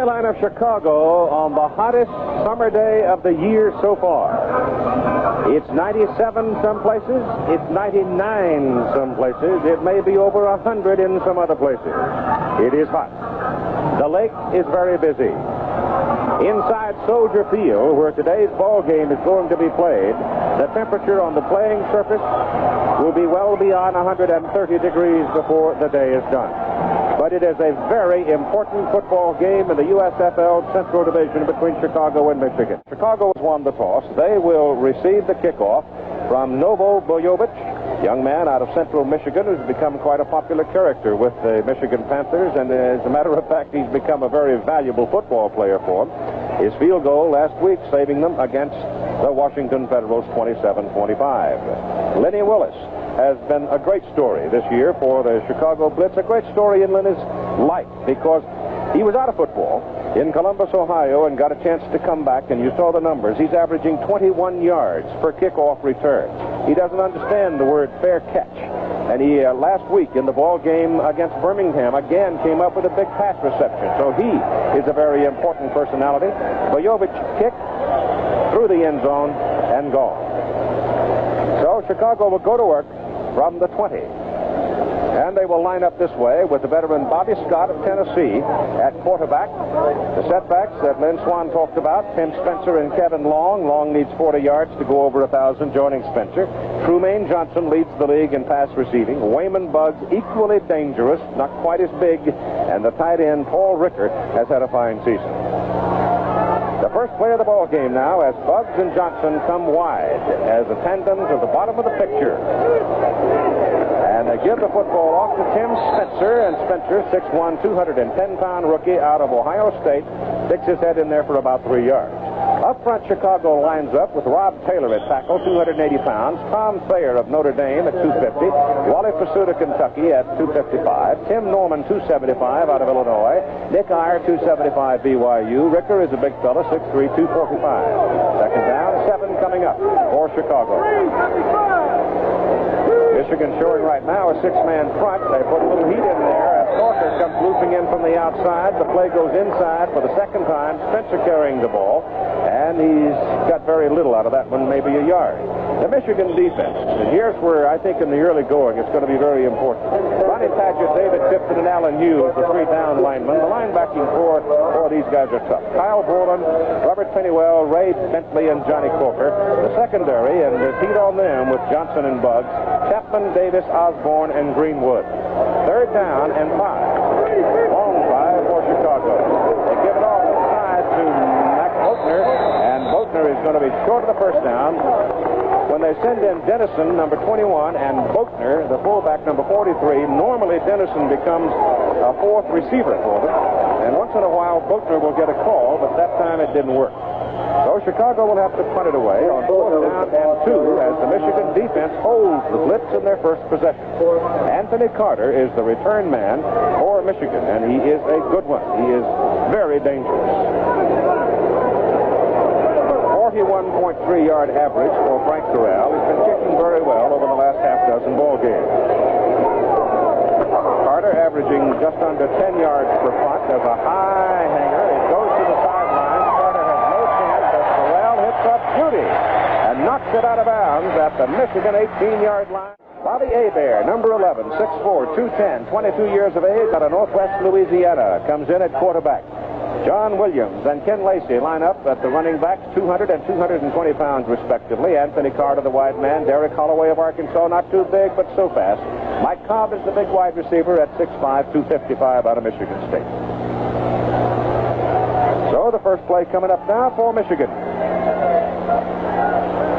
skyline of Chicago on the hottest summer day of the year so far. It's 97 some places. It's 99 some places. It may be over 100 in some other places. It is hot. The lake is very busy. Inside Soldier Field, where today's ball game is going to be played, the temperature on the playing surface will be well beyond 130 degrees before the day is done. But it is a very important football game in the USFL Central Division between Chicago and Michigan. Chicago has won the toss. They will receive the kickoff from Novo Boyovich, young man out of Central Michigan who's become quite a popular character with the Michigan Panthers, and as a matter of fact, he's become a very valuable football player for them. His field goal last week saving them against the Washington Federals 27-25. Lenny Willis has been a great story this year for the Chicago Blitz, a great story in Lenny's life because he was out of football in Columbus, Ohio, and got a chance to come back, and you saw the numbers. He's averaging 21 yards per kickoff return. He doesn't understand the word fair catch. And he, last week in the ball game against Birmingham, again came up with a big pass reception. So he is a very important personality. Boyovich kicked through the end zone and gone. So Chicago will go to work from the 20. And they will line up this way with the veteran Bobby Scott of Tennessee at quarterback. The setbacks that Lynn Swan talked about, Tim Spencer and Kevin Long. Long needs 40 yards to go over 1,000, joining Spencer. Trumaine Johnson leads the league in pass receiving. Wayman Buggs, equally dangerous, not quite as big. And the tight end, Paul Ricker, has had a fine season. The first play of the ball game now as Buggs and Johnson come wide as a tandem to the bottom of the picture. And they give the football off to Tim Spencer, and Spencer, 6'1", 210-pound rookie out of Ohio State, sticks his head in there for about 3 yards. Up front, Chicago lines up with Rob Taylor at tackle, 280 pounds, Tom Thayer of Notre Dame at 250, Wally Pursuit of Kentucky at 255, Tim Norman, 275 out of Illinois, Nick Iyer, 275 BYU, Ricker is a big fella, 6'3", 245. Second down, 7 coming up for Chicago. Michigan showing right now a 6-man front. They put a little heat in there as Corker comes looping in from the outside. The play goes inside for the second time. Spencer carrying the ball, and he's got very little out of that one, maybe a yard. The Michigan defense, and here's where I think in the early going it's going to be very important. Ronnie Padgett, David Tipton, and Alan Hughes, the 3 down linemen. The linebacking core, these guys are tough. Kyle Borland, Robert Pennywell, Ray Bentley, and Johnny Corker. The secondary, and there's heat on them with Johnson and Buggs, Chapman, Davis, Osborne, and Greenwood. Third down and 5. Long 5 for Chicago. They give it off inside to Mac Boatner, and Boatner is going to be short of the first down. When they send in Dennison, number 21, and Boatner, the fullback, number 43, normally Dennison becomes a 4th receiver for them. And once in a while, Boatner will get a call, but that time it didn't work. So Chicago will have to punt it away on 4th down and 2 as the Michigan defense holds the Blitz in their first possession. Anthony Carter is the return man for Michigan, and he is a good one. He is very dangerous. 41.3-yard average for Frank Corral. He's been kicking very well over the last half dozen ball games. Carter averaging just under 10 yards per punt as a high hanger. It goes to the sideline. Carter has no chance as Corral hits up Judy and knocks it out of bounds at the Michigan 18-yard line. Bobby Hebert, number 11, 6'4", 210, 22 years of age, out of Northwest Louisiana, comes in at quarterback. John Williams and Ken Lacy line up at the running backs, 200 and 220 pounds respectively. Anthony Carter, the wide man. Derek Holloway of Arkansas, not too big, but so fast. Mike Cobb is the big wide receiver at 6'5", 255 out of Michigan State. So the first play coming up now for Michigan.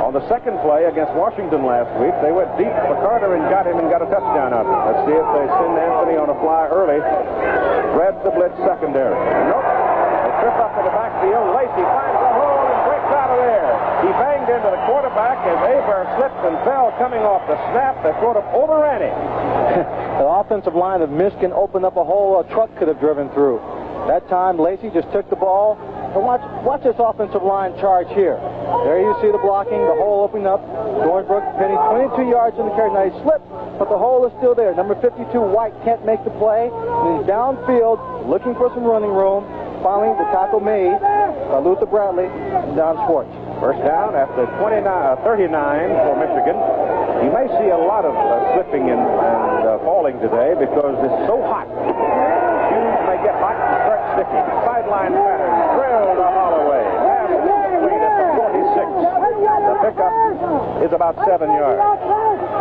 On the second play against Washington last week, they went deep for Carter and got him and got a touchdown out of it. Let's see if they send Anthony on a fly early. Threads the blitz secondary. Nope. They trip up to the backfield. Lacy finds a hole and breaks out of there. He banged into the quarterback as Hebert slipped and fell coming off the snap. They sort of overran him. The offensive line of Michigan opened up a hole a truck could have driven through. That time, Lacy just took the ball. And watch this offensive line charge here. There you see the blocking, the hole opening up. Thornbrook pinning 22 yards in the carry. Now he slipped, but the hole is still there. Number 52, White, can't make the play. And he's downfield looking for some running room. finally the tackle made by Luther Bradley and Don Schwartz. First down after 39 for Michigan. You may see a lot of slipping and falling today because it's so hot. Shoes may get hot and start sticking. Sideline pattern. Drill to Holloway. Pass complete at the 46. The pickup is about 7 yards.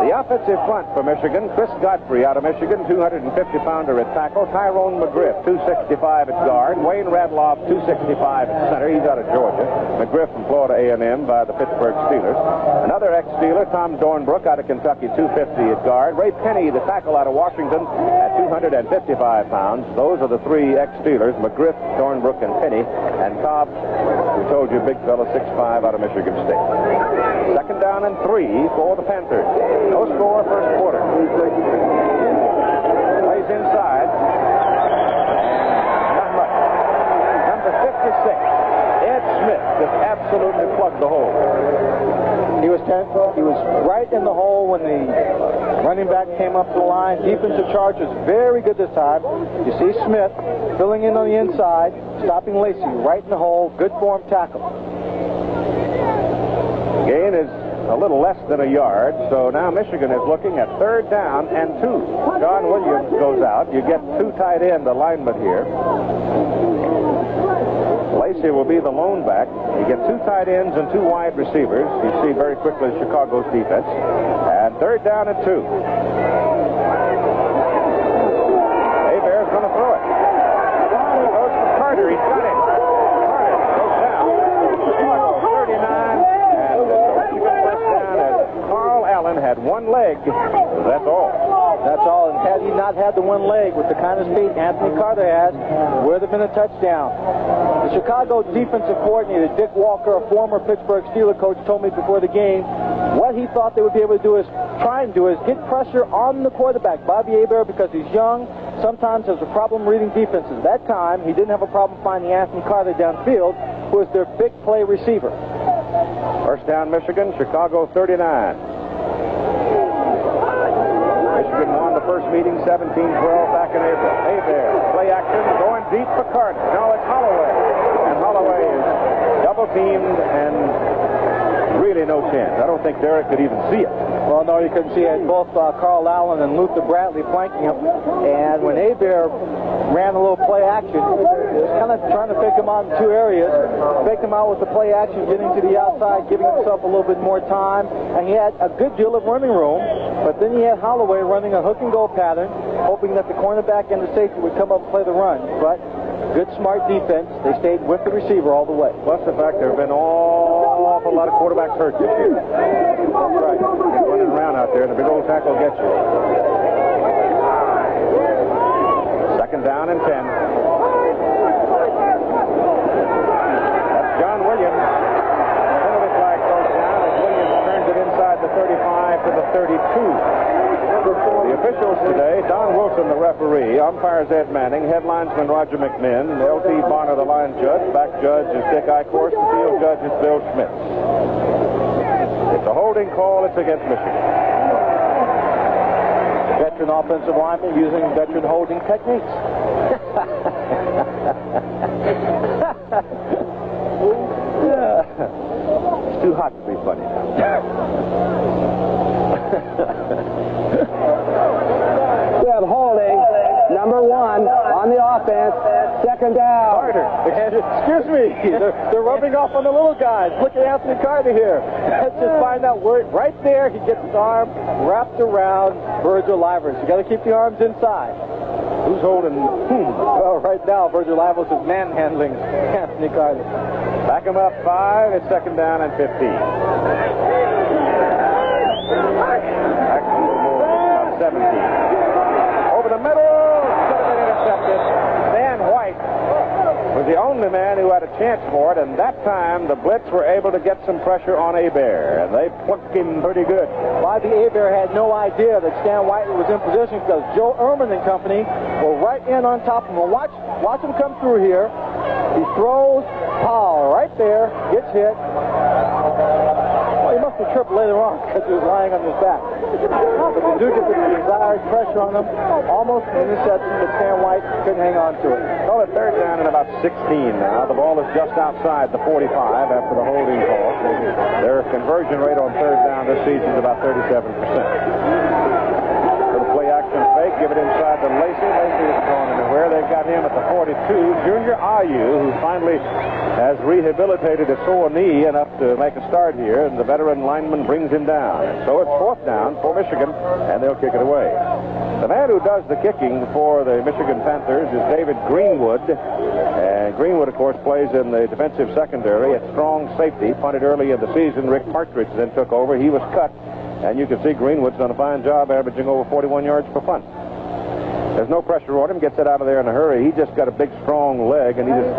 The offensive front for Michigan, Chris Godfrey out of Michigan, 250-pounder at tackle. Tyrone McGriff, 265 at guard. Wayne Radloff, 265 at center. He's out of Georgia. McGriff from Florida A&M by the Pittsburgh Steelers. Another ex-Steeler, Tom Dornbrook out of Kentucky, 250 at guard. Ray Penny, the tackle out of Washington, at 255 pounds. Those are the three ex-Steelers, McGriff, Dornbrook, and Penny. And Cobb, we told you, big fella, 6'5", out of Michigan State. Second down and 3 for the Panthers. No score first quarter. Plays inside. Not much. Number 56, Ed Smith, just absolutely plugged the hole. He was right in the hole when the running back came up the line. Defensive charge was very good this time. You see Smith filling in on the inside, stopping Lacy right in the hole. Good form tackle. Gain is a little less than a yard, so now Michigan is looking at third down and 2. John Williams goes out. You get 2 tight end alignment here. Lacy will be the lone back. You get 2 tight ends and 2 wide receivers. You see very quickly Chicago's defense. And third down and 2. Hebert's going to throw it. He goes for Carter. He's got him. Carter goes down. 39. Carl Allen had 1 leg. That's all. That's all. And had he not had the 1 leg with the kind of speed Anthony Carter has, would have been a touchdown. The Chicago defensive coordinator, Dick Walker, a former Pittsburgh Steelers coach, told me before the game what he thought they would be able to do is get pressure on the quarterback, Bobby Hebert, because he's young. Sometimes has a problem reading defenses. That time, he didn't have a problem finding Anthony Carter downfield, who was their big play receiver. First down, Michigan, Chicago 39. Michigan won the first meeting 17-12 back in April. Hebert, play action, going deep for Carter. Now it's Holloway. And Holloway is double-teamed and really no chance. I don't think Derek could even see it. Well, no, you couldn't see it. Both Carl Allen and Luther Bradley flanking him. And when Hebert ran a little play action, he was kind of trying to fake him out in 2 areas. Fake him out with the play action, getting to the outside, giving himself a little bit more time. And he had a good deal of running room. But then he had Holloway running a hook and go pattern, hoping that the cornerback and the safety would come up and play the run. But good, smart defense. They stayed with the receiver all the way. Plus the fact there have been an awful lot of quarterbacks hurt this year. That's right. You're running around out there, and a big old tackle gets you. Second down and 10. That's John Williams. Penalty flag goes down as Williams turns it inside the 35 to the 32. The officials today, Don Wilson, the referee, umpires Ed Manning, head linesman Roger McMinn, L.T. Bonner, the line judge, back judge is Dick Eichhorst, the field judge is Bill Schmidt. It's a holding call. It's against Michigan. Veteran offensive lineman using veteran holding techniques. It's too hot to be funny now. We have holding, number 1 on the offense, second down. Carter. Excuse me. They're rubbing off on the little guys. Look at Anthony Carter here. Let's just find out where, right there, he gets his arm wrapped around Virgil Livers. You got to keep the arms inside. Who's holding whom? Well, right now, Virgil Livers is manhandling Anthony Carter. Back him up 5. It's second down and 15. Actually, about 17. Over the middle, could have been intercepted. Dan White was the only man who had a chance for it, and that time the Blitz were able to get some pressure on Hebert, and they plucked him pretty good. Bobby Hebert had no idea that Stan White was in position because Joe Ehrman and company were right in on top of him. Watch him come through here. He throws, pow, right there, gets hit. Well, he must have tripped later on because he was lying on his back. But they do get the desired pressure on him. Almost an interception, but Sam White couldn't hang on to it. Well, at third down and about 16 now. The ball is just outside the 45 after the holding call. Their conversion rate on third down this season is about 37%. Fake, give it inside to Lacy. Lacy isn't going anywhere. They've got him at the 42. Junior Ayu, who finally has rehabilitated a sore knee enough to make a start here, and the veteran lineman brings him down. And so it's fourth down for Michigan, and they'll kick it away. The man who does the kicking for the Michigan Panthers is David Greenwood. And Greenwood, of course, plays in the defensive secondary at strong safety. Punted early in the season. Rick Partridge then took over. He was cut. And you can see Greenwood's done a fine job averaging over 41 yards per punt. There's no pressure on him. Gets it out of there in a hurry. He just got a big, strong leg, and he just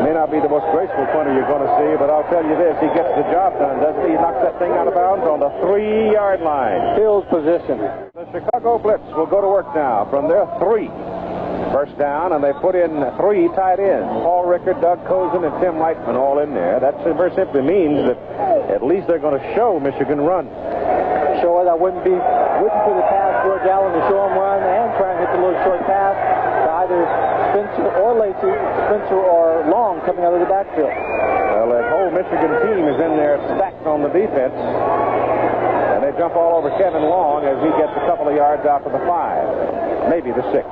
may not be the most graceful punter you're going to see, but I'll tell you this, he gets the job done, doesn't he? He knocks that thing out of bounds on the 3-yard line. Fields position. The Chicago Blitz will go to work now from their 3. First down, and they put in 3 tight ends. Paul Rickard, Doug Cozen, and Tim Lightman all in there. That very simply means that at least they're going to show Michigan run. Show it. I wouldn't be waiting for the pass, George Allen, to show him run and try and hit the little short pass to either Spencer or Lacy, Spencer or Long coming out of the backfield. Well, that whole Michigan team is in there stacked on the defense. And they jump all over Kevin Long as he gets a couple of yards out to the 5, maybe the 6.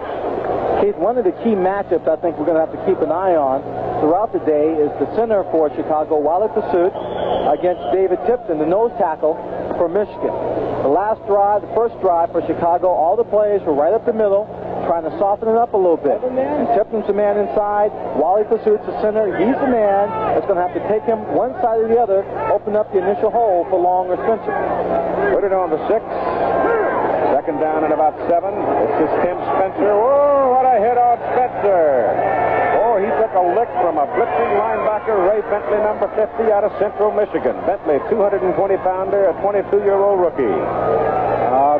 Keith, one of the key matchups I think we're going to have to keep an eye on throughout the day is the center for Chicago, Wally Pursuit, against David Tipton, the nose tackle for Michigan. The last drive, the first drive for Chicago, all the plays were right up the middle, trying to soften it up a little bit. And Tipton's the man inside. Wally Pursuit's the center. He's the man that's going to have to take him one side or the other, open up the initial hole for Long or Spencer. Put it on the 6. Second down and about 7. This is Tim Spencer. Whoa, what a hit on Spencer. Oh, he took a lick from a blitzing linebacker, Ray Bentley, number 50, out of Central Michigan. Bentley, 220-pounder, a 22-year-old rookie.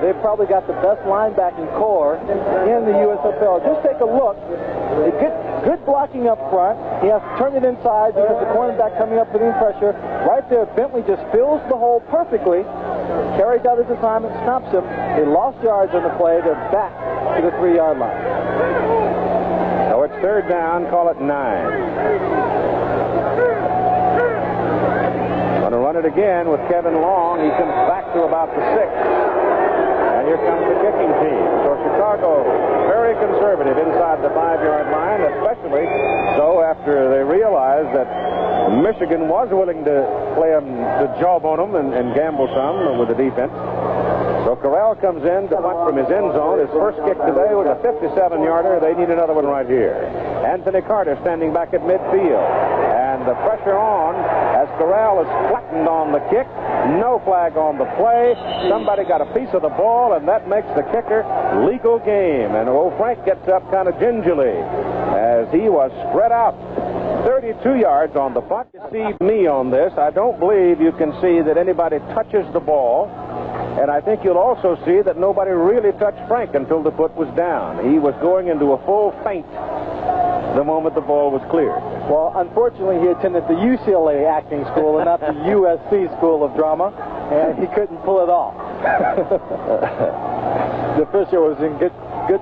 They've probably got the best linebacking core in the USFL. Just take a look. They get good blocking up front. He has to turn it inside because the cornerback coming up putting pressure. Right there, Bentley just fills the hole perfectly, carries out his assignment, stops him. They lost yards on the play. They're back to the 3-yard line. So it's third down. Call it 9. Going to run it again with Kevin Long. He comes back to about the 6. And here comes the kicking team. So Chicago, very conservative inside the 5-yard line, especially so after they realized that Michigan was willing to play the job on them and gamble some with the defense. So Corral comes in to punt from his end zone. His first kick today was a 57-yarder. They need another one right here. Anthony Carter standing back at midfield. And the pressure on as Corral is flattened on the kick. No flag on the play. Somebody got a piece of the ball, and that makes the kicker legal game. And old Frank gets up kind of gingerly as he was spread out. 32 yards on the punt. You see me on this. I don't believe you can see that anybody touches the ball. And I think you'll also see that nobody really touched Frank until the foot was down. He was going into a full feint the moment the ball was cleared. Well, unfortunately, he attended the UCLA acting school and not the USC school of drama, and he couldn't pull it off. The official was in good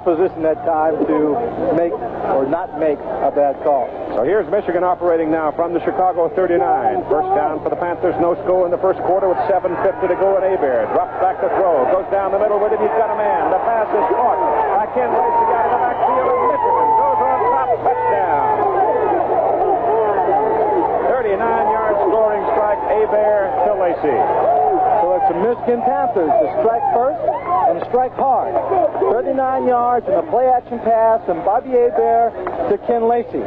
position that time to make or not make a bad call. So here's Michigan operating now from the Chicago 39. First down for the Panthers. No score in the first quarter with 7:50 to go, and Hebert drops back to throw. Goes down the middle with it. He's got a man. The pass is caught by Ken Lacy out of the backfield, and Michigan goes on top. Touchdown. 39-yard scoring strike, Hebert to Lacy. So it's the Michigan Panthers to strike first and strike hard. 39 yards and a play-action pass from Bobby Hebert to Ken Lacy.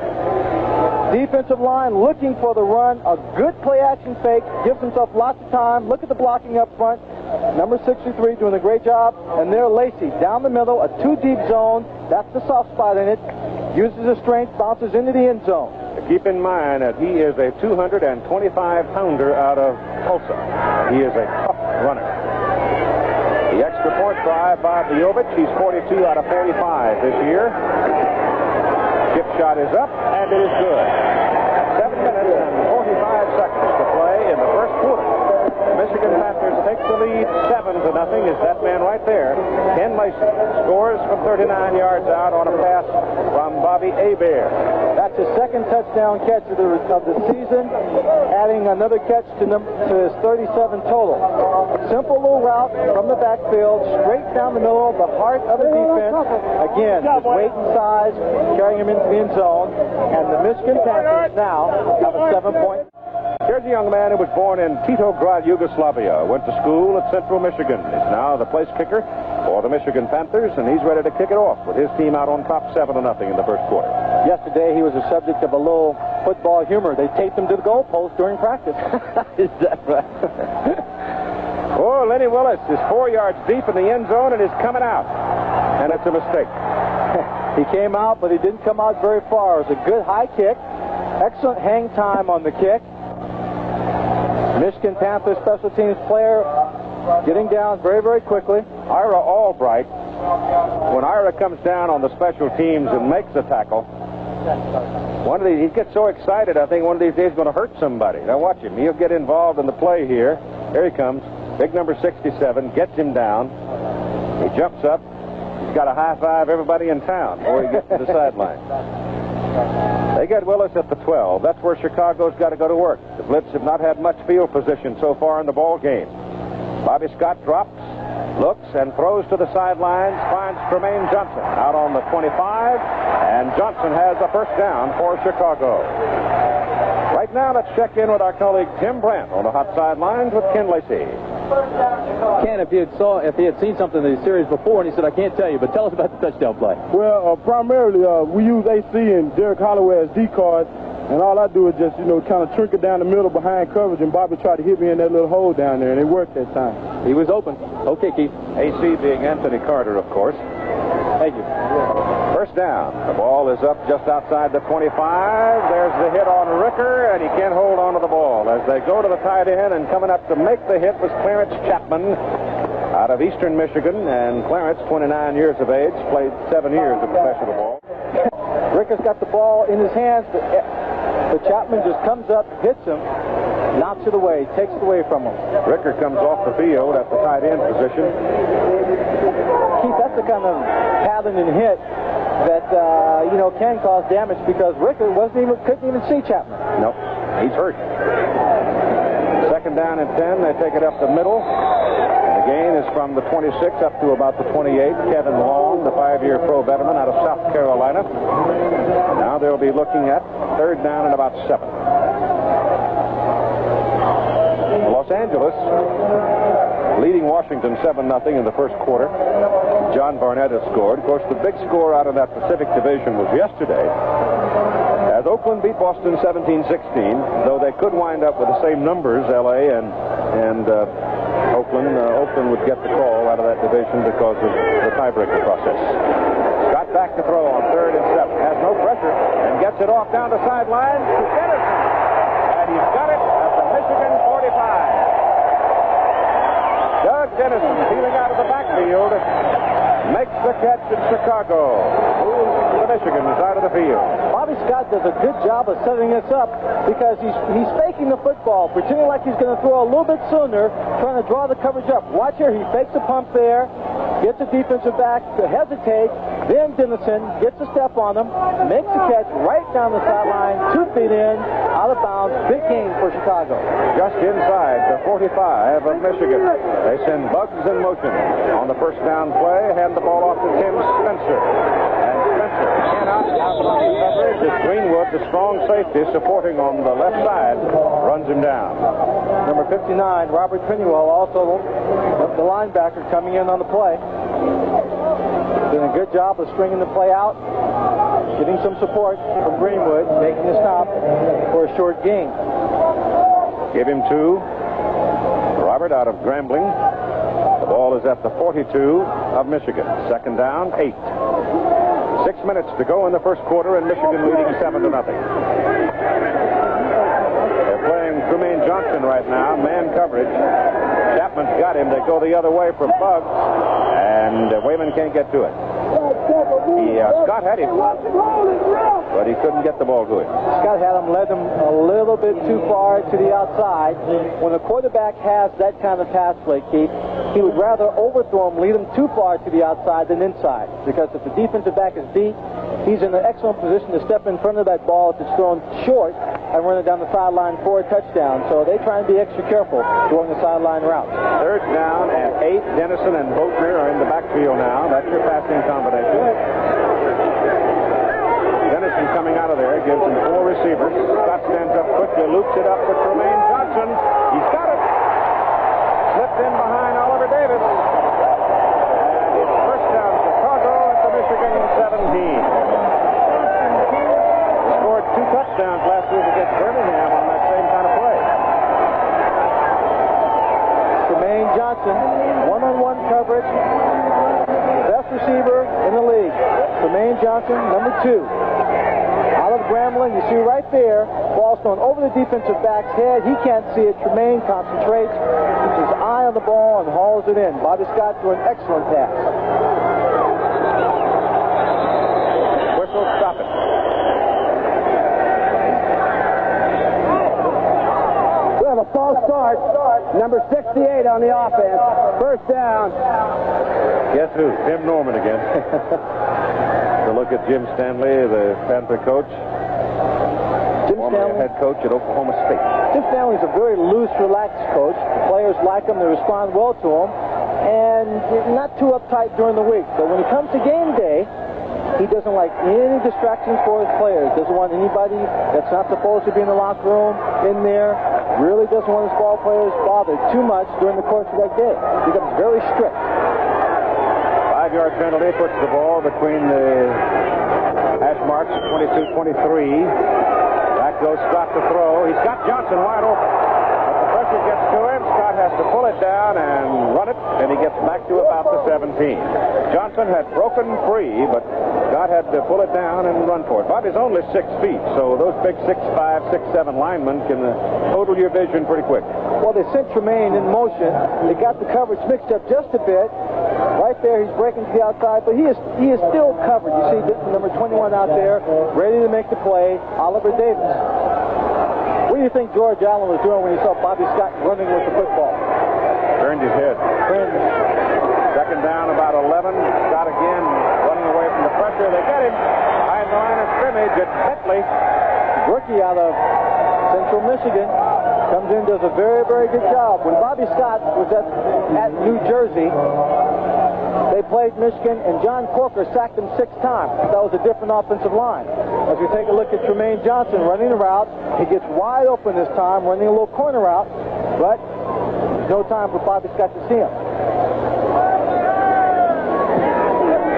Defensive line looking for the run. A good play-action fake. Gives himself lots of time. Look at the blocking up front. Number 63 doing a great job. And there Lacy down the middle, a 2-deep zone. That's the soft spot in it. Uses his strength, bounces into the end zone. Keep in mind that he is a 225-pounder out of Tulsa. He is a tough runner. The extra point try by Bobby. He's 42 out of 45 this year. Chip shot is up, and it is good. 7 minutes and 45 seconds to play in the first quarter. The Michigan Panthers take the lead 7-0 as that man right there, Ken Lacy, scores from 39 yards out on a pass from Bobby Hebert. That's his second touchdown catch of the season, adding another catch to his 37 total. Simple little route from the backfield, straight down the middle, the heart of the defense. Again, his weight and size carrying him into the end zone, and the Michigan Panthers now have a 7-point. Here's a young man who was born in Titograd, Yugoslavia, went to school at Central Michigan. He's now the place kicker for the Michigan Panthers, and he's ready to kick it off with his team out on top 7-0 in the first quarter. Yesterday, he was the subject of a little football humor. They taped him to the goalpost during practice. Is that right? Oh, Lenny Willis is 4 yards deep in the end zone and is coming out. And it's a mistake. He came out, but he didn't come out very far. It was a good high kick. Excellent hang time on the kick. Michigan Panthers special teams player getting down very, very quickly. Ira Albright, when Ira comes down on the special teams and makes a tackle, he gets so excited, I think one of these days he's going to hurt somebody. Now watch him. He'll get involved in the play here. Here he comes. Big number 67, gets him down. He jumps up. He's got to high-five everybody in town before he gets to the sideline. They get Willis at the 12. That's where Chicago's got to go to work. The Blitz have not had much field position so far in the ball game. Bobby Scott drops, looks, and throws to the sidelines, finds Tremaine Johnson out on the 25, and Johnson has a first down for Chicago. Right now, let's check in with our colleague Tim Brandt on the hot sidelines with Ken Lacy. Ken, if he had seen something in the series before, and he said, I can't tell you, but tell us about the touchdown play. Well, primarily, we use AC and Derek Holloway as decoys, and all I do is just, kind of trick it down the middle behind coverage, and Bobby tried to hit me in that little hole down there, and it worked that time. He was open. Okay, Keith. AC being Anthony Carter, of course. Thank you. First down. The ball is up just outside the 25. There's the hit on Ricker, and he can't hold on to the ball. As they go to the tight end, and coming up to make the hit was Clarence Chapman out of Eastern Michigan. And Clarence, 29 years of age, played 7 years of professional ball. Ricker's got the ball in his hands, but Chapman just comes up, hits him, knocks it away, takes it away from him. Ricker comes off the field at the tight end position. Keith, that's the kind of pattern and hit that can cause damage, because Ricker couldn't even see Chapman. Nope, he's hurt. Second down and 10. They take it up the middle. And the gain is from the 26 up to about the 28. Kevin Long, the 5-year pro veteran out of South Carolina. Now they'll be looking at third down and about 7. Los Angeles leading Washington 7-0 in the first quarter. John Barnett has scored. Of course, the big score out of that Pacific Division was yesterday, as Oakland beat Boston 17-16, though they could wind up with the same numbers, L.A. and Oakland. Oakland would get the call out of that division because of the tiebreaker process. Scott back to throw on 3rd and 7. Has no pressure and gets it off down the sideline to Dennison. And he's got it at the Michigan 45. Doug Dennison, peeling out of the backfield, makes the catch in Chicago. Moves to Michigan side of the field. Bobby Scott does a good job of setting this up, because he's faking the football, pretending like he's going to throw a little bit sooner, trying to draw the coverage up. Watch here, he fakes a pump there, gets the defensive back to hesitate, then Dennison gets a step on him, makes the catch right down the sideline, 2 feet in, out of bounds. Big gain for Chicago. Just inside the 45 of Michigan. They send Bugs in motion on the first down play, hand the ball off to Tim Spencer. And Spencer cannot outrun the coverage as Greenwood, the strong safety supporting on the left side, runs him down. Number 59, Robert Pennywell, also the linebacker, coming in on the play. Doing a good job of stringing the play out, getting some support from Greenwood, making the stop for a short gain. Give him 2. Robert out of Grambling. The ball is at the 42 of Michigan. Second down, 8. 6 minutes to go in the first quarter, and Michigan leading 7-0. They're playing Tremaine Johnson right now, man coverage. Chapman's got him. They go the other way for Bugs, and Wayman can't get to it. He Scott had him, but he couldn't get the ball to him. Scott had him, led him a little bit too far to the outside. When a quarterback has that kind of pass play, Keith, he would rather overthrow him, lead him too far to the outside than inside. Because if the defensive back is beat, he's in an excellent position to step in front of that ball if it's thrown short and run it down the sideline for a touchdown. So they try and be extra careful throwing the sideline route. Third down and 8. Dennison and Boatner are in the backfield now. That's your passing combination. Dennison coming out of there, gives him 4 receivers. Scott stands up quickly, loops it up with Tremaine Johnson. He's got it. Slipped in behind Oliver Davis. And it's first down Chicago at the Michigan 17. Scored 2 touchdowns last week against Birmingham on that same kind of play. Tremaine Johnson, one-on-one coverage. Best receiver in the league. Tremaine Johnson, number 2. Oliver Grambling, you see right there, ball's thrown over the defensive back's head. He can't see it. Tremaine concentrates, keeps his eye on the ball, and hauls it in. Bobby Scott threw an excellent pass. Whistle, stop it. We have a false start. Number 68 on the offense. First down. Guess who? Tim Norman again. To look at Jim Stanley, the Panther coach. Former head coach at Oklahoma State. Jim Stanley's a very loose, relaxed coach. The players like him. They respond well to him. And not too uptight during the week. But when it comes to game day, he doesn't like any distractions for his players. Doesn't want anybody that's not supposed to be in the locker room in there. Really doesn't want his ball players bothered too much during the course of that day. He becomes very strict. 5-yard penalty puts the ball between the hash marks, 22-23. Back goes Scott to throw. He's got Johnson wide open. But the pressure gets to him. Scott has to pull it down and run it, and he gets back to about the 17. Johnson had broken free, but Scott had to pull it down and run for it. Bobby's only 6 feet, so those big 6'5", 6'7" linemen can total your vision pretty quick. Well, they sent Tremaine in motion. They got the coverage mixed up just a bit. Right there, he's breaking to the outside, but he is still covered. You see number 21 out there, ready to make the play, Oliver Davis. What do you think George Allen was doing when he saw Bobby Scott running with the football? Turned his head. Second down, about 11. Scott again running away from the pressure. They get him behind the line of scrimmage at Bentley. Rookie out of Central Michigan. Comes in, does a very, very good job. When Bobby Scott was at New Jersey, they played Michigan, and John Corker sacked him 6 times. That was a different offensive line. As we take a look at Tremaine Johnson running the route, he gets wide open this time, running a little corner route, but there's no time for Bobby Scott to see him.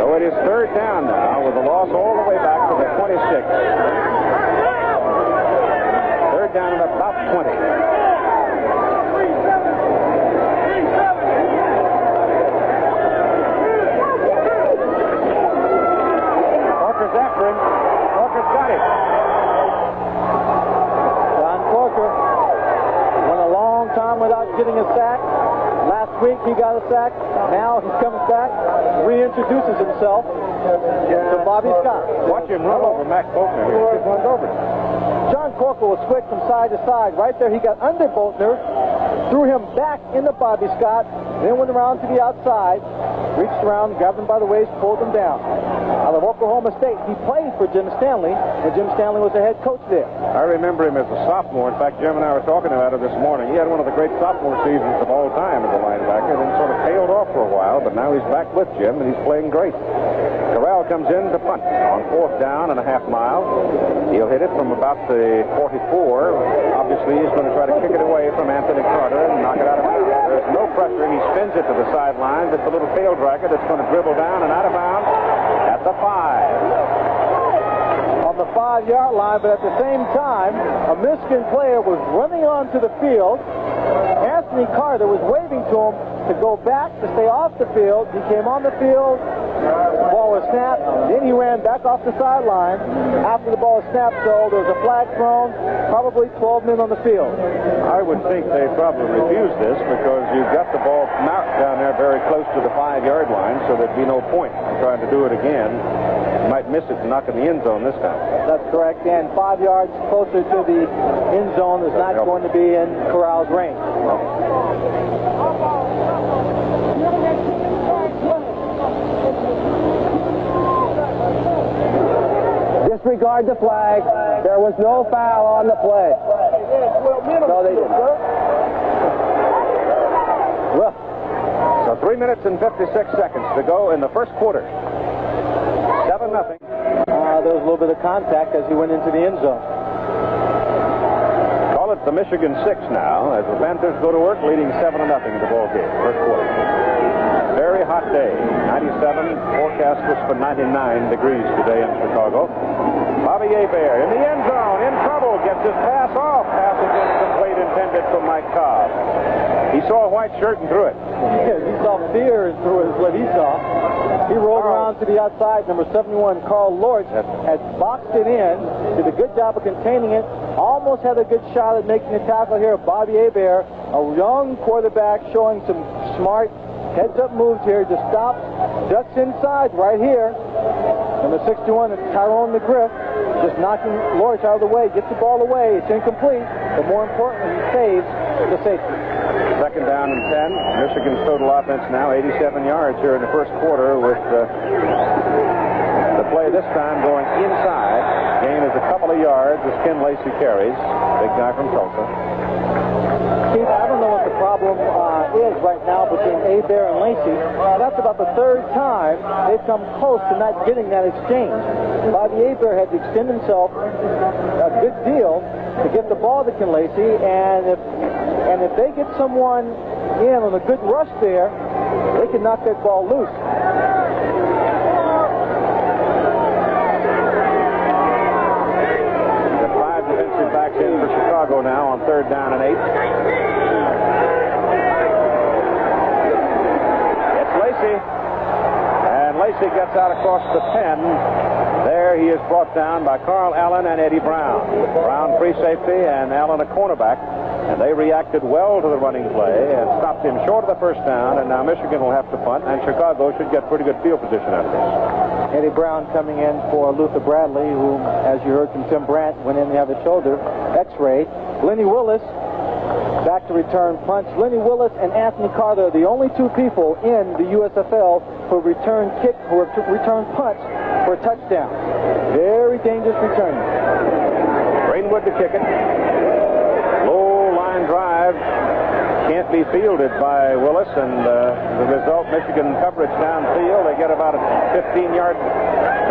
So it is third down now with a loss all the way back to the 26. Third down at about 20. Corker's after him. Corker's got him. John Corker went a long time without getting a sack. Last week he got a sack. Now he's coming back, reintroduces himself to Bobby Scott. Watch him run over Mac Boatner. He just runs over him. John Corker was quick from side to side. Right there, he got under Boatner, threw him back into Bobby Scott, then went around to the outside, reached around, grabbed him by the waist, pulled him down. Out of Oklahoma State, he played for Jim Stanley, and Jim Stanley was the head coach there. I remember him as a sophomore. In fact, Jim and I were talking about it this morning. He had one of the great sophomore seasons of all time as a linebacker, then sort of tailed off for a while, but now he's back with Jim, and he's playing great. Corral comes in to punt on 4th down and a half mile. He'll hit it from about the 44. Obviously, he's going to try to kick it away from Anthony Carter and knock it out of bounds. There's no pressure. He spins it to the sidelines. It's a little tail dragger that's going to dribble down and out of bounds at the 5. On the 5-yard line, but at the same time, a Michigan player was running onto the field. Anthony Carter was waving to him to go back, to stay off the field. He came on the field. The ball was snapped. Then he ran back off the sideline. After the ball was snapped, so there was a flag thrown. Probably 12 men on the field. I would think they probably refused this because you've got the ball marked down there very close to the 5-yard line, so there'd be no point in trying to do it again. You might missed it and knock in the end zone this time. That's correct. And 5 yards closer to the end zone is not going to be in Corral's range. Disregard the flag. There was no foul on the play. No, they didn't. Well, so 3 minutes and 56 seconds to go in the first quarter. 7-0. There was a little bit of contact as he went into the end zone. Call it the Michigan 6 now, as the Panthers go to work, leading 7-0 in the ball game. First quarter. Very hot day. 97. Forecast was for 99 degrees today in Chicago. Bobby Hebert in the end zone, in trouble, gets his pass off. Pass is incomplete, intended for Mike Cobb. He saw a white shirt and threw it. Yeah, he saw fear and threw it is what he saw. He rolled around to the outside. Number 71, Carl Lorch, had boxed it in, did a good job of containing it, almost had a good shot at making a tackle here. Bobby Hebert, a young quarterback showing some smart heads-up moves here, just stops, ducks inside right here. Number 61, Tyrone McGriff, just knocking Lorch out of the way, gets the ball away. It's incomplete, but more importantly, he saves the safety. Second down and 10. Michigan's total offense now 87 yards here in the first quarter, with the play this time going inside. Gain is a couple of yards as Ken Lacy carries. Big guy from Tulsa. Keith, I don't know what the problem is right now between Hebert and Lacy. That's about the third time they've come close to not getting that exchange. Bobby Hebert had to extend himself a good deal to get the ball to Ken Lacy, and if they get someone in on a good rush there, they can knock that ball loose. The 5 defensive backs in for Chicago now on 3rd down and 8. It's Lacy. And Lacy gets out across the 10. There he is brought down by Carl Allen and Eddie Brown. Brown free safety and Allen a cornerback. And they reacted well to the running play and stopped him short of the first down. And now Michigan will have to punt, and Chicago should get pretty good field position out of this. Eddie Brown coming in for Luther Bradley, who, as you heard from Tim Brandt, went in to have a shoulder x-ray. Lenny Willis back to return punts. Lenny Willis and Anthony Carter are the only two people in the USFL who return punts for a touchdown. Very dangerous returning. Greenwood to kick it. Low line drive. Can't be fielded by Willis, and the result, Michigan coverage downfield. They get about a 15-yard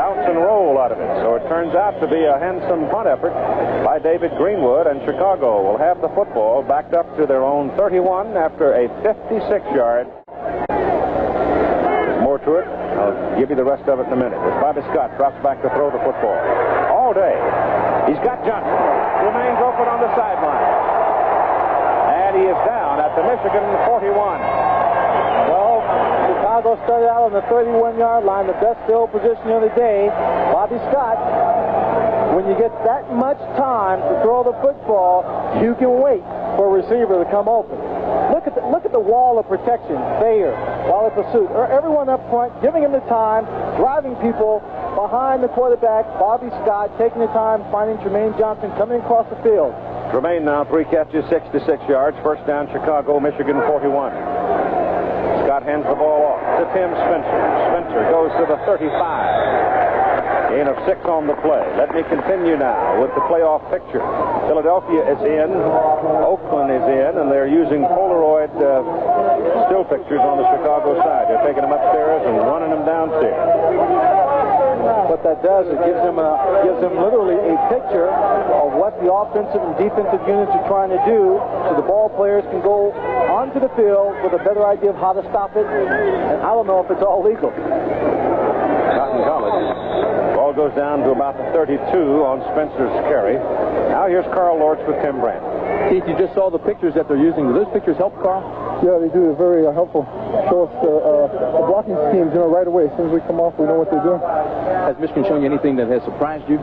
bounce and roll out of it. So it turns out to be a handsome punt effort by David Greenwood, and Chicago will have the football backed up to their own 31 after a 56-yard. There's more to it. I'll give you the rest of it in a minute. As Bobby Scott drops back to throw the football. All day. He's got Johnson. Remains open on the sideline. And he is down at the Michigan 41. Well, Chicago started out on the 31-yard line, the best field position of the day. Bobby Scott, when you get that much time to throw the football, you can wait for a receiver to come open. Look at the wall of protection. Thayer, Wally Pursuit, everyone up front, giving him the time, driving people behind the quarterback. Bobby Scott taking the time, finding Tremaine Johnson coming across the field. Tremaine now 3 catches, 66 yards. First down, Chicago, Michigan 41. Scott hands the ball off to Tim Spencer. Spencer goes to the 35. Gain of 6 on the play. Let me continue now with the playoff picture. Philadelphia is in, Oakland is in, and they're using Polaroid still pictures on the Chicago side. They're taking them upstairs and running them downstairs. What that does is gives them literally a picture of what the offensive and defensive units are trying to do, so the ball players can go onto the field with a better idea of how to stop it. And I don't know if it's all legal. Cotton College. Ball goes down to about the 32 on Spencer's carry. Now here's Carl Lorch with Tim Brandt. Keith, you just saw the pictures that they're using. Do those pictures help, Carl? Yeah, they do. They're very helpful. Show us the blocking schemes, right away. As soon as we come off, we know what they're doing. Has Michigan shown you anything that has surprised you?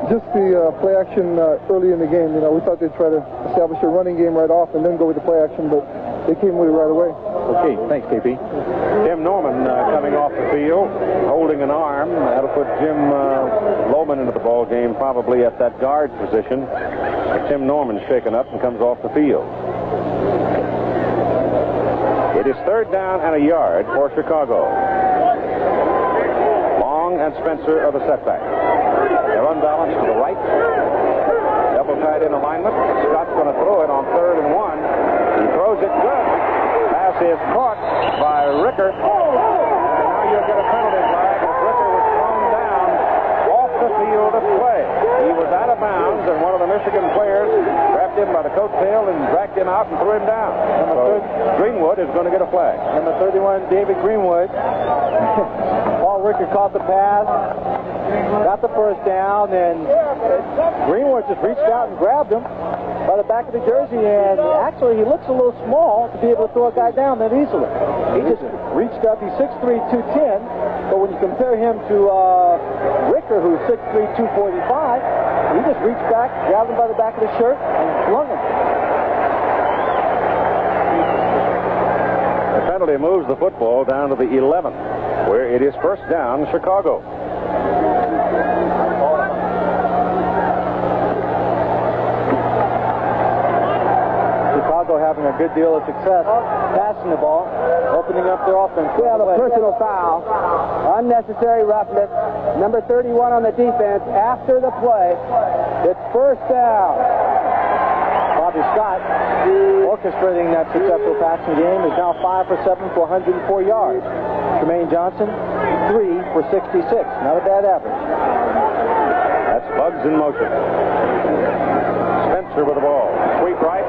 Just the play action early in the game. We thought they'd try to establish a running game right off and then go with the play action, but they came with it right away. Okay, thanks, KP. Tim Norman coming off the field, holding an arm. That'll put Jim Lohman into the ball game, probably at that guard position. Tim Norman's shaken up and comes off the field. It is 3rd down and a yard for Chicago. Long and Spencer are the setback. They're unbalanced to the right. Double tight in alignment. Scott's going to throw it on 3rd and 1. He throws it good. Pass is caught by Ricker. And now you'll get a penalty flag as Ricker was thrown down off the field of play. He was out of bounds, and one of the Michigan players grabbed him by the coattail and dragged him out and threw him down. So Greenwood is going to get a flag. Number 31, David Greenwood. Paul Ricker caught the pass, got the first down, and Greenwood just reached out and grabbed him by the back of the jersey, and actually he looks a little small to be able to throw a guy down that easily. He just reached up. He's 6'3", 210, but when you compare him to Ricker, who's 6'3", 245, he just reached back, grabbed him by the back of the shirt, and flung him. The penalty moves the football down to the 11, where it is 1st down, Chicago. Having a good deal of success passing the ball, opening up their offense. We have a personal foul, unnecessary roughness, number 31 on the defense after the play. It's 1st down. Bobby Scott, orchestrating that successful passing game, is now 5 for 7 for 104 yards. Tremaine Johnson, 3 for 66. Not a bad average. That's Bugs in motion. Spencer with the ball. Sweep right.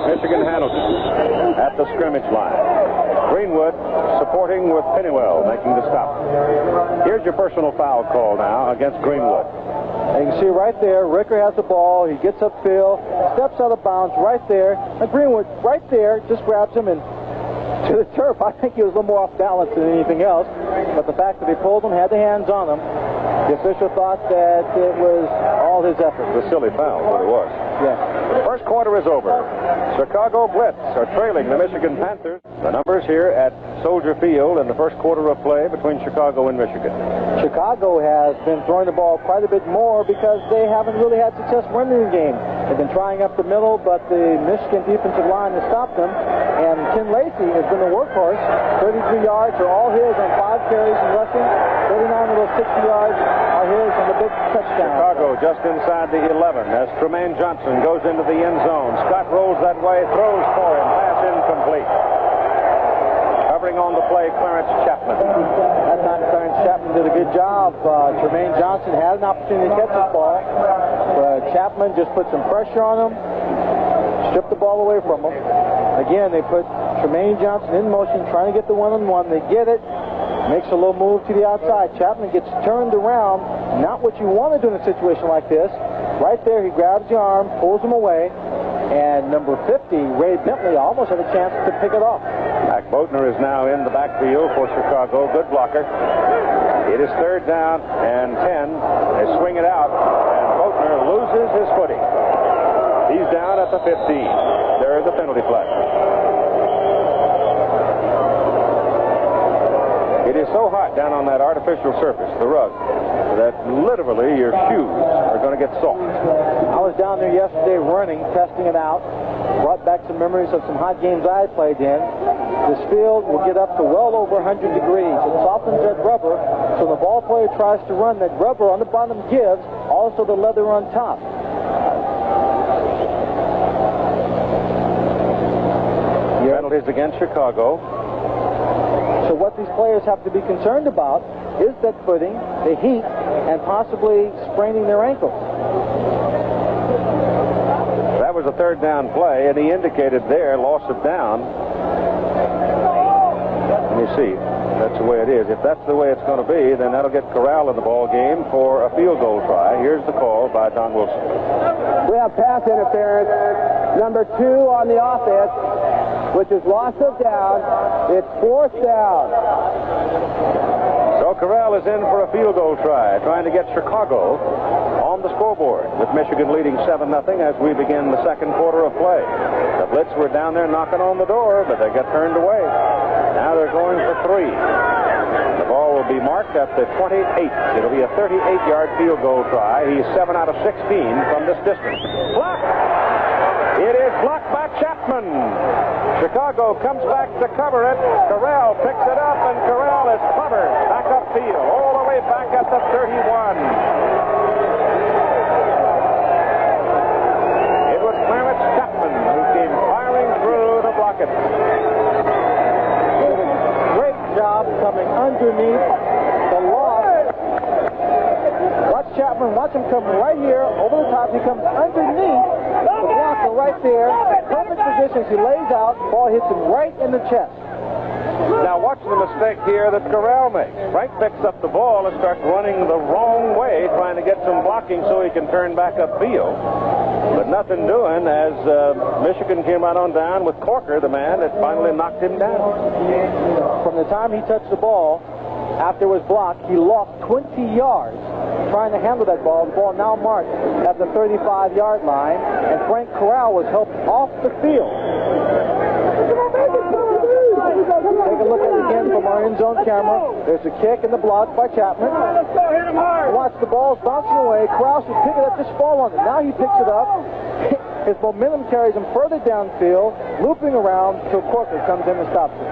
Michigan handles it at the scrimmage line. Greenwood supporting with Pennywell, making the stop. Here's your personal foul call now against Greenwood. And you can see right there, Ricker has the ball. He gets upfield, steps out of bounds right there. And Greenwood right there just grabs him and to the turf. I think he was a little more off balance than anything else. But the fact that he pulled him, had the hands on him, the official thought that it was all his effort. It was a silly foul, what it was. Yeah. First quarter is over. Chicago Blitz are trailing the Michigan Panthers. The numbers here at Soldier Field in the first quarter of play between Chicago and Michigan. Chicago has been throwing the ball quite a bit more because they haven't really had success running the game. They've been trying up the middle, but the Michigan defensive line has stopped them. And Ken Lacy has been the workhorse. 33 yards are all his on 5 carries and rushing. 39 of those 60 yards are his on the big touchdown. Chicago just inside the 11 as Tremaine Johnson goes into the end zone. Scott rolls that way, throws for him. Pass incomplete. Covering on the play, Clarence Chapman. That time Clarence Chapman did a good job. Tremaine Johnson had an opportunity to catch the ball. Chapman just put some pressure on him, stripped the ball away from him. Again, they put Tremaine Johnson in motion, trying to get the one-on-one. They get it. Makes a little move to the outside. Chapman gets turned around. Not what you want to do in a situation like this. Right there, he grabs the arm, pulls him away, and number 50, Ray Bentley, almost had a chance to pick it off. Mac Boatner is now in the backfield for Chicago. Good blocker. It is 3rd down and 10. They swing it out, and Boatner loses his footing. He's down at the 15. There is a penalty flag. It is so hot down on that artificial surface, the rug, that literally your shoes are going to get soft. I was down there yesterday running, testing it out. Brought back some memories of some hot games I had played in. This field will get up to well over 100 degrees. It softens that rubber, so the ball player tries to run. That rubber on the bottom gives, also the leather on top. Penalties against Chicago. So what these players have to be concerned about is that footing, the heat, and possibly spraining their ankles. That was a 3rd down play, and he indicated there loss of down. Let me see. That's the way it is. If that's the way it's going to be, then that'll get Corral in the ball game for a field goal try. Here's the call by Don Wilson. We have pass interference, number 2 on the offense, which is loss of down. It's 4th down. So Corral is in for a field goal try, trying to get Chicago on on the scoreboard, with Michigan leading 7-0 as we begin the second quarter of play. The Blitz were down there knocking on the door, but they got turned away. Now they're going for 3. The ball will be marked at the 28. It'll be a 38-yard field goal try. He's 7 out of 16 from this distance. Blocked! It is blocked by Chapman. Chicago comes back to cover it. Corral picks it up, and Corral is covered back upfield, all the way back at the 31. It was Clarence Chapman who came firing through to block it. Great job coming underneath the loss. Watch Chapman. Watch him come right here over the top. He comes underneath the blocker right there. Perfect positions. He lays out. Ball hits him right in the chest. Now watch the mistake here that Corral makes. Frank picks up the ball and starts running the wrong way, trying to get some blocking so he can turn back upfield. But nothing doing as Michigan came right on down with Corker, the man that finally knocked him down. From the time he touched the ball, after it was blocked, he lost 20 yards trying to handle that ball. The ball now marked at the 35-yard line, and Frank Corral was helped off the field. Take a look at it again from our end zone camera. There's a kick and the block by Chapman. Watch the ball's bouncing away. Corral should pick it up, just fall on it. Now he picks it up. His momentum carries him further downfield, looping around till Corker comes in and stops it.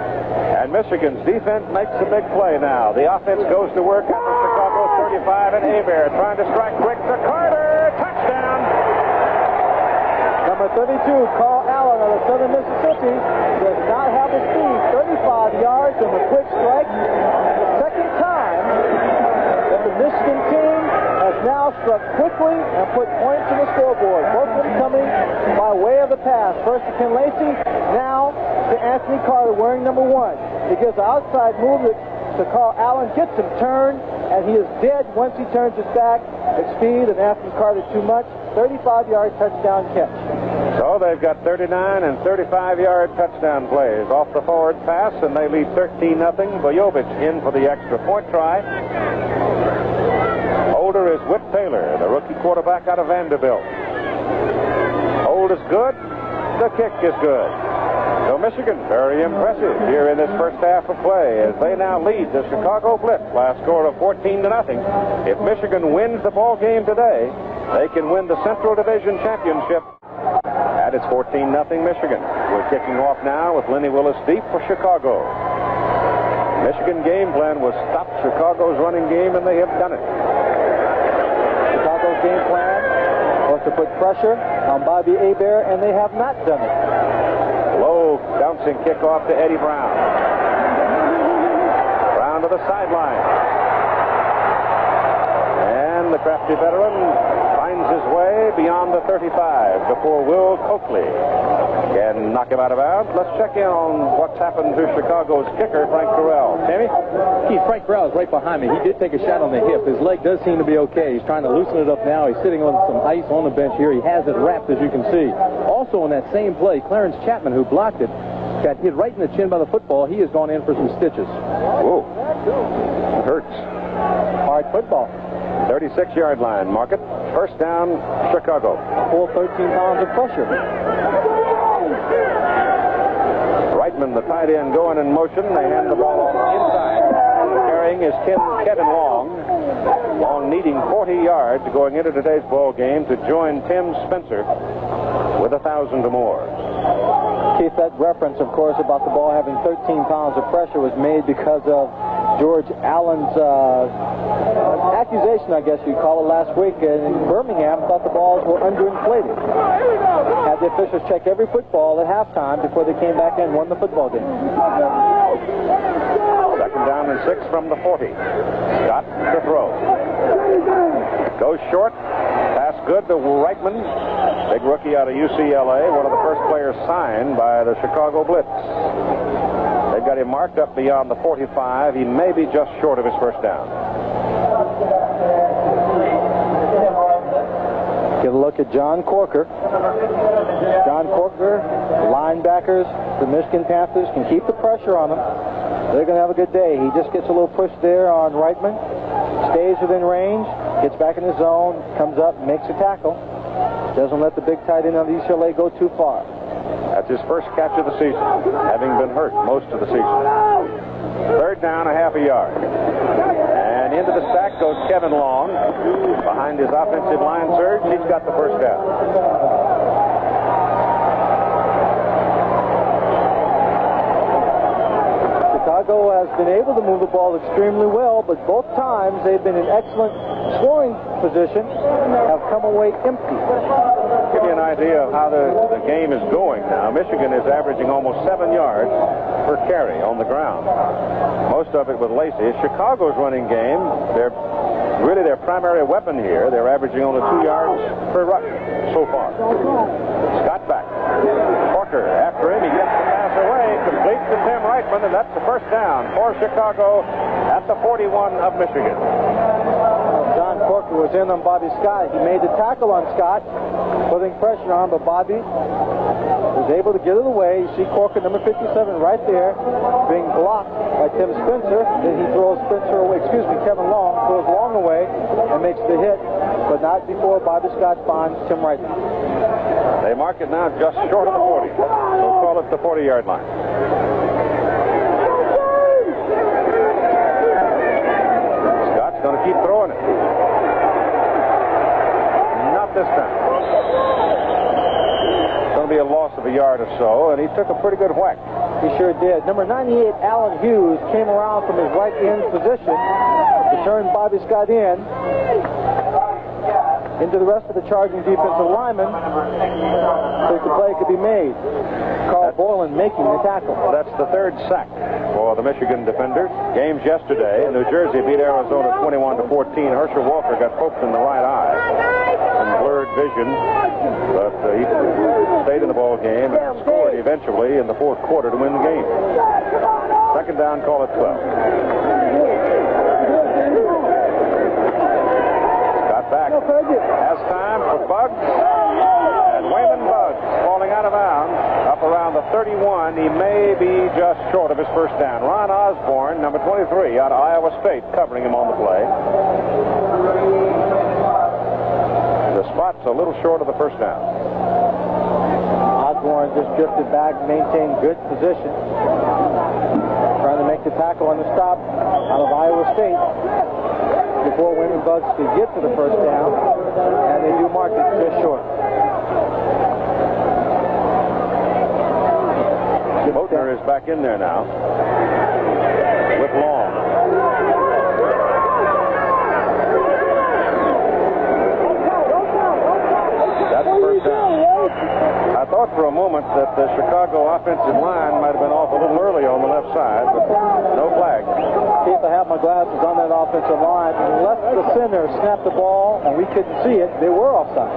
And Michigan's defense makes a big play now. The offense goes to work at the Chicago 35, and Hebert trying to strike quick to Carter. Touchdown! Number 32, Carl Allen out of Southern Mississippi, does not have the speed. 35 yards and a quick strike. The second time that the Michigan team has now struck quickly and put points in the scoreboard. Both of them coming by way of the pass. First to Ken Lacy, now to Anthony Carter wearing number 1. He gives an outside move to Carl Allen, gets him turned, and he is dead once he turns his back. At speed of Anthony Carter too much. 35-yard touchdown catch. So they've got 39 and 35-yard touchdown plays off the forward pass, and they lead 13-0. Bojovic in for the extra point try. Holder is Whit Taylor, the rookie quarterback out of Vanderbilt. Hold is good. The kick is good. So Michigan, very impressive here in this first half of play as they now lead the Chicago Blitz. Last score of 14-0. If Michigan wins the ball game today, they can win the Central Division Championship. And it's 14-0 Michigan. We're kicking off now with Lenny Willis deep for Chicago. Michigan game plan was stop Chicago's running game, and they have done it. Chicago's game plan was to put pressure on Bobby Hebert, and they have not done it. Low bouncing kickoff to Eddie Brown. Brown to the sideline. And the crafty veteran finds his way beyond the 35 before Will Coakley can knock him out of bounds. Let's check in on what's happened to Chicago's kicker, Frank Corral. Timmy? Keith, Frank Corral is right behind me. He did take a shot on the hip. His leg does seem to be okay. He's trying to loosen it up now. He's sitting on some ice on the bench here. He has it wrapped, as you can see. Also on that same play, Clarence Chapman, who blocked it, got hit right in the chin by the football. He has gone in for some stitches. Whoa. It hurts. Hard football. 36-yard line, mark it. First down, Chicago. Full 13 pounds of pressure. Reitman, the tight end, going in motion. They hand the ball inside. Carrying is Kevin Long. Long needing 40 yards going into today's ball game to join Tim Spencer with 1,000 or more. Keith, that reference, of course, about the ball having 13 pounds of pressure was made because of George Allen's accusation, I guess you'd call it, last week in Birmingham. Thought the balls were underinflated. Had the officials check every football at halftime before they came back and won the football game. Second down and 6 from the 40. Scott to throw. Goes short. Pass good to Reitman. Big rookie out of UCLA. One of the first players signed by the Chicago Blitz. They've got him marked up beyond the 45. He may be just short of his first down. Get a look at John Corker. John Corker, linebackers, the Michigan Panthers can keep the pressure on him. They're going to have a good day. He just gets a little push there on Reitman. Stays within range. Gets back in the zone, comes up, makes a tackle. Doesn't let the big tight end of UCLA go too far. That's his first catch of the season, having been hurt most of the season. Third down, a half a yard. And into the sack goes Kevin Long. Behind his offensive line surge, he's got the first down. Chicago has been able to move the ball extremely well, but both times they've been in excellent scoring position, have come away empty. Give you an idea of how the game is going now. Michigan is averaging almost 7 yards per carry on the ground. Most of it with Lacy. Chicago's running game, they're really their primary weapon here. They're averaging only 2 yards per rush so far. Scott back. Porter after him. He gets the pass away. Complete to Tim Reitman, and that's the first down for Chicago at the 41 of Michigan. John Corker was in on Bobby Scott. He made the tackle on Scott, putting pressure on, but Bobby was able to get it away. You see Corker, number 57, right there, being blocked by Tim Spencer. Then he throws Kevin Long throws Long away and makes the hit, but not before Bobby Scott finds Tim Reitman. They mark it now just short of the 40. We'll call it the 40-yard line. Scott's going to keep throwing it. Not this time. It's going to be a loss of a yard or so, and he took a pretty good whack. He sure did. Number 98, Allen Hughes, came around from his right end position to turn Bobby Scott into the rest of the charging defensive linemen so the play could be made. Carl Borland making the tackle. That's the third sack for the Michigan defenders. Games yesterday. New Jersey beat Arizona 21-14. Herschel Walker got poked in the right eye. Some blurred vision, but he stayed in the ball game and scored eventually in the fourth quarter to win the game. Second down, call it 12. Back. Has time for Buggs. And Waylon Buggs falling out of bounds up around the 31. He may be just short of his first down. Ron Osborne, number 23, out of Iowa State, covering him on the play. The spot's a little short of the first down. Osborne just drifted back, maintained good position. Trying to make the tackle on the stop out of Iowa State before Waylon Buggs could get to the first down, and they do mark it just short. Bodner is back in there now with Long. That's first down. I thought for a moment that the Chicago offensive line might have been off a little early on the left side, but no flag. See if I have my glasses on that offensive line. Unless the center snapped the ball and we couldn't see it, they were offside.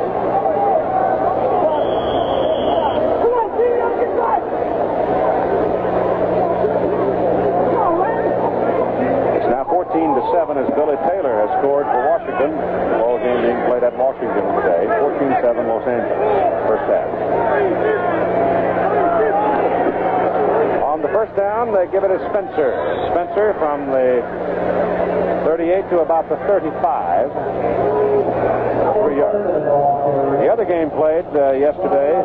It's now 14-7 as Billy Taylor has scored for Washington. The ball game being played at Washington today. 14-7 Los Angeles. First half. On the first down, they give it to Spencer. Spencer from the 38 to about the 35. 3 yards. The other game played yesterday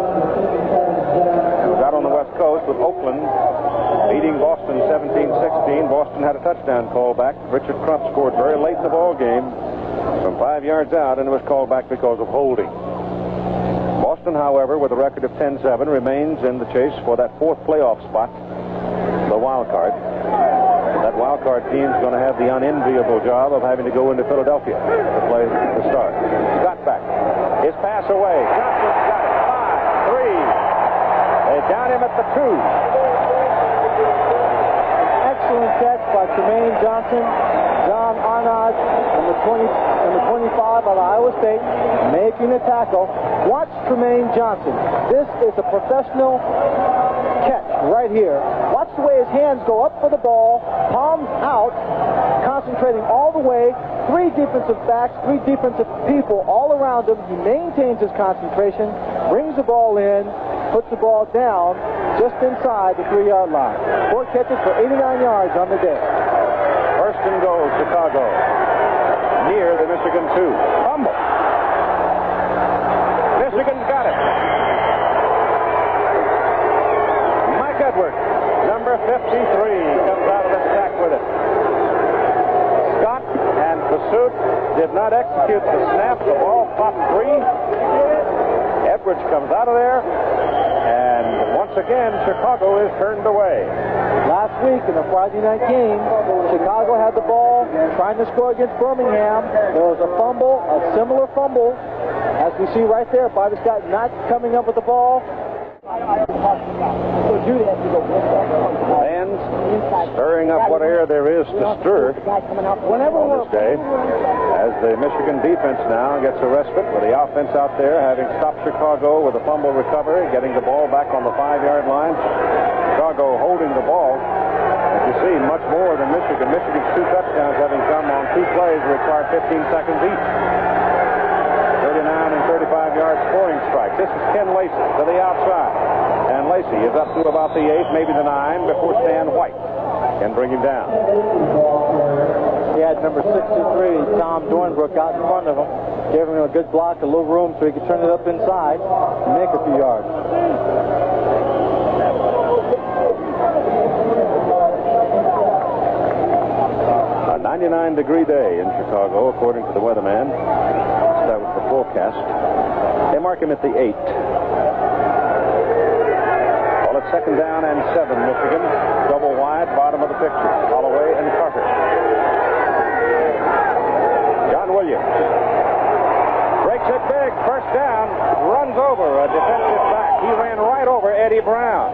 was out on the West Coast with Oakland beating Boston 17-16. Boston had a touchdown call back. Richard Crump scored very late in the ball game from 5 yards out, and it was called back because of holding. Boston, however, with a record of 10-7, remains in the chase for that fourth playoff spot, the wild card. That wild card team's going to have the unenviable job of having to go into Philadelphia to play the start. Scott back. His pass away. Johnson's got it. 5, 3. They down him at the 2. Excellent catch by Tremaine Johnson. John Arnott, number 25 out of Iowa State, making the tackle. Watch Tremaine Johnson. This is a professional catch right here. Watch the way his hands go up for the ball, palms out, concentrating all the way. 3 defensive backs, 3 defensive people all around him. He maintains his concentration, brings the ball in, puts the ball down just inside the 3-yard line. 4 catches for 89 yards on the day. First and goal, Chicago. here, the Michigan 2. Fumble. Michigan's got it. Mike Edwards, number 53, comes out of the sack with it. Scott and Pursuit did not execute the snap. The ball popped free. Edwards comes out of there. And once again, Chicago is turned away. Last week in the Friday night game, Chicago had the ball trying to score against Birmingham. There was a fumble, a similar fumble, as we see right there. Bobby Scott not coming up with the ball. Fans stirring up what air there is to stir on this day, as the Michigan defense now gets a respite with the offense out there having stopped Chicago with a fumble recovery, getting the ball back on the 5-yard line. Chicago holding the ball. As you see, much more than Michigan. Michigan's 2 touchdowns having come on 2 plays require 15 seconds each. 39 and 35-yard scoring strike. This is Ken Lacy to the outside. And Lacy is up to about the 8, maybe the 9, before Stan White can bring him down. He had number 63, Tom Dornbrook, out in front of him. Gave him a good block, a little room so he could turn it up inside and make a few yards. A 99-degree day in Chicago, according to the weatherman. That was the forecast. They mark him at the 8. Well, it's 2nd down and 7, Michigan. Double wide, bottom of the picture. Holloway and Carter. John Williams breaks it big. First down. Runs over a defensive back. He ran right over Eddie Brown.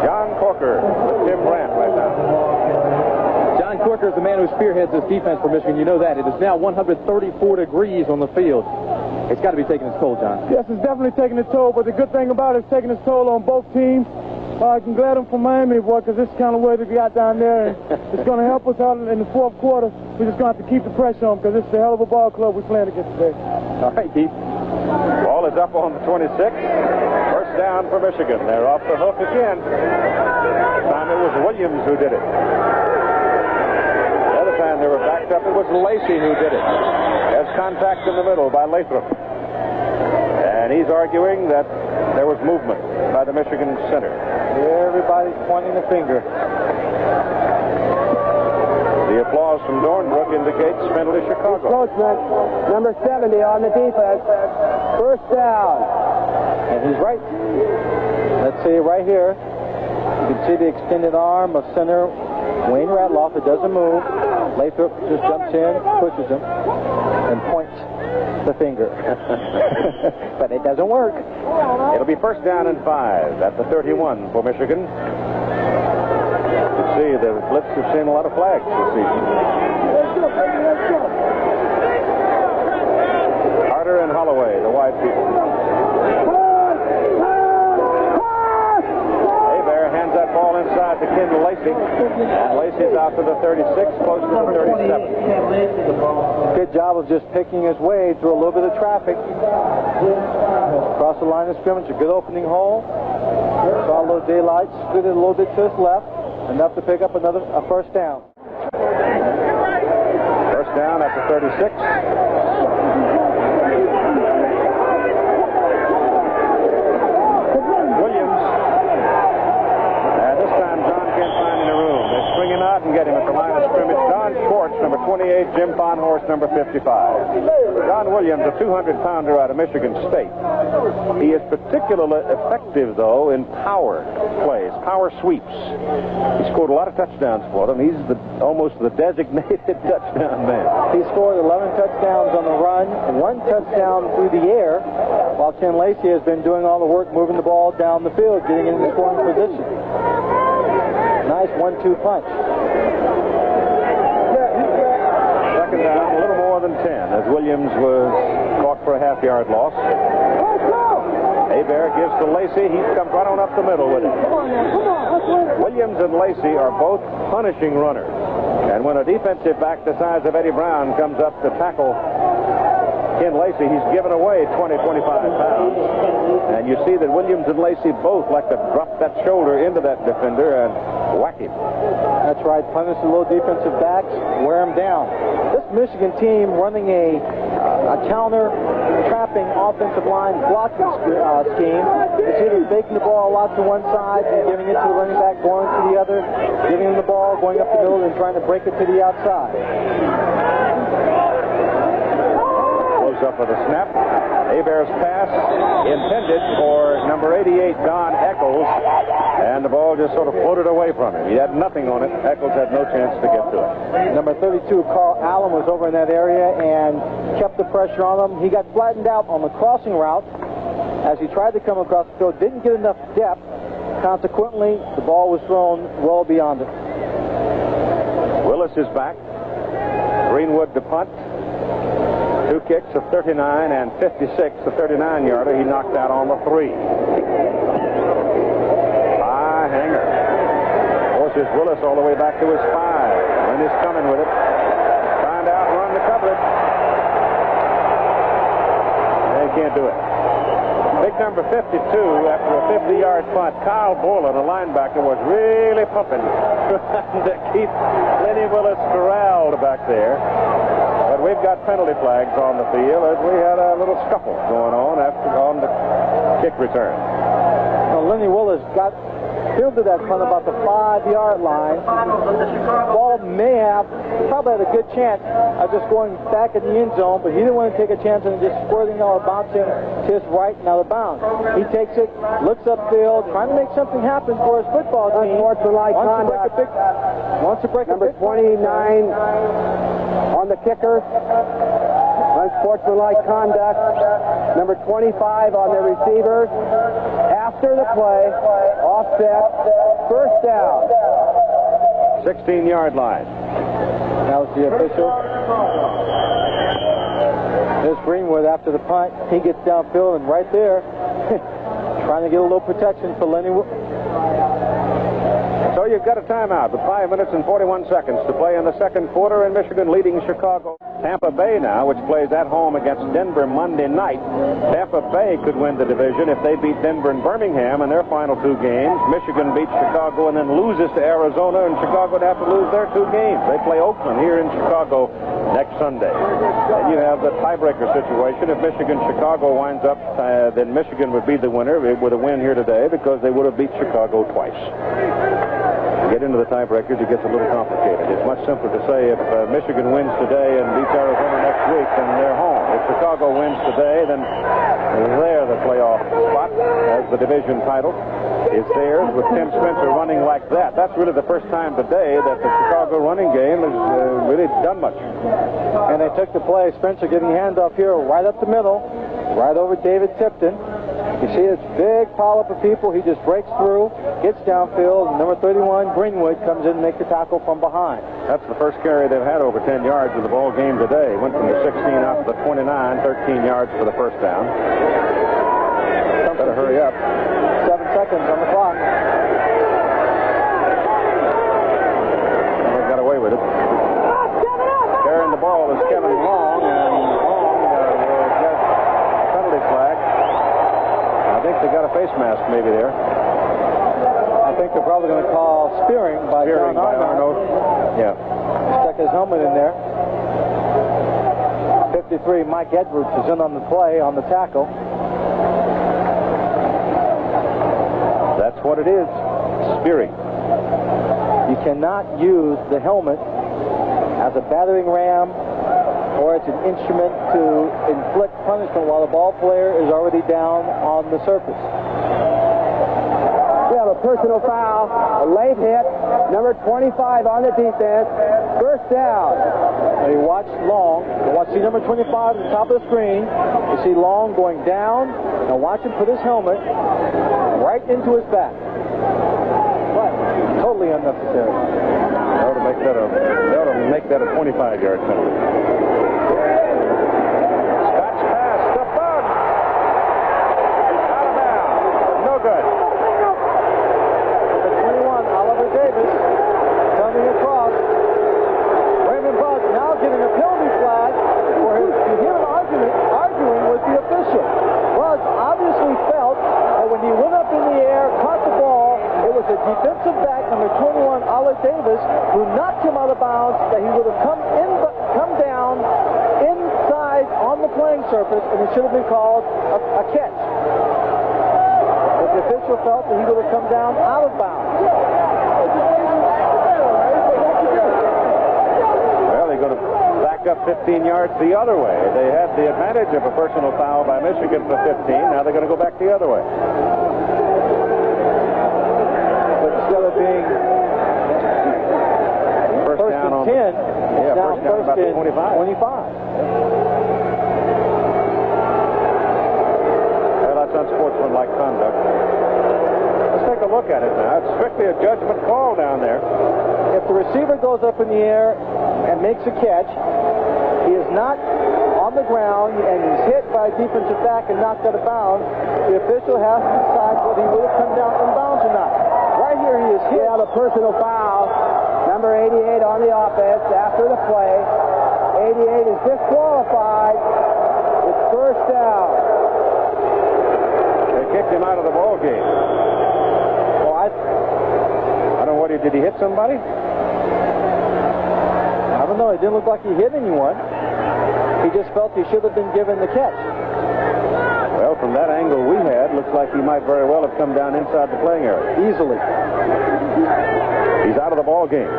John Corker with Tim Brandt right now. John Corker is the man who spearheads this defense for Michigan. You know that. It is now 134 degrees on the field. It's got to be taking its toll, John. Yes, it's definitely taking its toll, but the good thing about it is taking its toll on both teams. I can glad them for Miami, boy, because this is kind of way to get down there, and it's going to help us out in the 4th quarter. We're just going to have to keep the pressure on, because this is a hell of a ball club we're playing against today. All right, Keith. Ball is up on the 26. First down for Michigan. They're off the hook again. This time it was Williams who did it. The other time they were backed up, it was Lacy who did it. There's contact in the middle by Lathrop. And he's arguing that there was movement by the Michigan center. Everybody's pointing the finger. The applause from Dornbrook indicates penalty Chicago. Coachman, number 70 on the defense. First down. And he's right. Let's see right here. You can see the extended arm of center Wayne Ratloff. It doesn't move. Lathrop just jumps in, pushes him, and points the finger. But it doesn't work. It'll be first down and 5 at the 31 for Michigan. You can see the Blitz have seen a lot of flags this season. Carter and Holloway, the wide people. Hebert hands that ball inside to Ken Lacy. And Lacy's out to the 36, close to the 37. Good job of just picking his way through a little bit of traffic. Across the line of scrimmage, a good opening hole. Saw a little daylight, stood it a little bit to his left, enough to pick up a first down. First down at the 36. Williams. And this time John can't find him in the room. They spring him out and get him at the line of scrimmage. Don Schwartz, number 28, Jim Bonhorse, number 55. John Williams, a 200-pounder out of Michigan State. He is particularly effective, though, in power plays, power sweeps. He scored a lot of touchdowns for them. He's almost the designated touchdown man. He scored 11 touchdowns on the run, 1 touchdown through the air, while Ken Lacy has been doing all the work moving the ball down the field, getting into scoring position. Nice 1-2 punch. Second down, a little more than 10, as Williams was caught for a half-yard loss. Hebert gives to Lacy. He comes right on up the middle with it. Williams and Lacy are both punishing runners. And when a defensive back the size of Eddie Brown comes up to tackle Ken Lacy, he's given away 20, 25 pounds. And you see that Williams and Lacy both like to drop that shoulder into that defender, and whack him. That's right. Punish the low defensive backs, wear them down. This Michigan team running a counter trapping offensive line blocking scheme. It's either taking the ball a lot to one side and giving it to the running back, going to the other, giving him the ball, going up the middle, and trying to break it to the outside. Close up with a snap. Hebert's pass intended for number 88, Don Eccles, and the ball just sort of floated away from him. He had nothing on it. Eccles had no chance to get to it. Number 32, Carl Allen, was over in that area and kept the pressure on him. He got flattened out on the crossing route as he tried to come across the field. Didn't get enough depth. Consequently, the ball was thrown well beyond it. Willis is back. Greenwood to punt. 2 kicks of 39 and 56. The 39-yarder he knocked out on the 3. High hanger. Forces Willis all the way back to his 5. And he's coming with it. Trying to outrun the coverage. And he can't do it. Big number 52 after a 50-yard punt. Kyle Borland, a linebacker, was really pumping to keep Lenny Willis corralled back there. But we've got penalty flags on the field as we had a little scuffle going on on the kick return. Well, Lenny Willis got fielded that punt about the 5-yard line. Ball may have probably had a good chance of just going back in the end zone, but he didn't want to take a chance and just squirting or bouncing to his right and out of bounds. He takes it, looks upfield, trying to make something happen for his football team. Wants to break a big Number 29 on the kicker. Unsportsmanlike conduct. Number 25 on the receiver. After the play, offset, first down. 16-yard line. That was the official. There's Greenwood after the punt. He gets downfield and right there, trying to get a little protection for Lenny. So you've got a timeout with 5 minutes and 41 seconds to play in the second quarter, and Michigan leading Chicago. Tampa Bay now, which plays at home against Denver Monday night. Tampa Bay could win the division if they beat Denver and Birmingham in their final 2 games. Michigan beats Chicago and then loses to Arizona, and Chicago would have to lose their 2 games. They play Oakland here in Chicago next Sunday. Then you have the tiebreaker situation. If Michigan-Chicago winds up, then Michigan would be the winner with a win here today because they would have beat Chicago twice. Get into the tiebreakers, it gets a little complicated. It's much simpler to say if Michigan wins today and beats Arizona next week, then they're home. If Chicago wins today, then they're the playoff spot as the division title is theirs with Tim Spencer running like that. That's really the first time today that the Chicago running game has really done much. And they took the play. Spencer getting handoff here right up the middle, right over David Tipton. You see this big pileup of people. He just breaks through, gets downfield. Number 31, Greenwood, comes in and makes the tackle from behind. That's the first carry they've had over 10 yards of the ball game today. Went from the 16 out to the 29, 13 yards for the first down. Better hurry up. 7 seconds on the clock. They got away with it. Carrying the ball is Kevin Long, and Long will get a penalty flag. I think they got a face mask maybe there. I think they're probably going to call spearing by Arnold. Yeah. Stuck his helmet in there. 53, Mike Edwards is in on the play, on the tackle. That's what it is. Spearing. You cannot use the helmet as a battering ram or it's an instrument to inflict punishment while the ball player is already down on the surface. We have a personal foul, a late hit, number 25 on the defense, first down. Now you watch Long. You watch see number 25 at the top of the screen. You see Long going down. Now watch him put his helmet right into his back. What? Totally unnecessary. They ought to make that a 25-yard penalty. Scott's pass to Bug. Out of bounds. No good. Number 21, Oliver Davis, coming across. Raymond Bug now getting a penalty flag for him. You hear an arguing with the official. Bug obviously felt that when he went up in the air, caught the ball, it was a defensive back, number 21, Davis, who knocked him out of bounds, that he would have come down inside on the playing surface, and it should have been called a catch. But the official felt that he would have come down out of bounds. Well, they're going to back up 15 yards the other way. They had the advantage of a personal foul by Michigan for 15. Now they're going to go back the other way. But instead of being first down on 10, yeah, now first down about the 25. Well, that's unsportsmanlike conduct. Let's take a look at it now. It's strictly a judgment call down there. If the receiver goes up in the air and makes a catch, he is not on the ground and he's hit by a defensive back and knocked out of bounds, the official has to decide whether he would have come down in bounds or not. Right here he is hit. Yeah, the personal foul. Number 88 on the offense after the play. 88 is disqualified. It's first down. They kicked him out of the ball game. Well, I don't know what did he hit somebody? I don't know. It didn't look like he hit anyone. He just felt he should have been given the catch. Well, from that angle we had, looks like he might very well have come down inside the playing area. Easily. He's out of the ball game.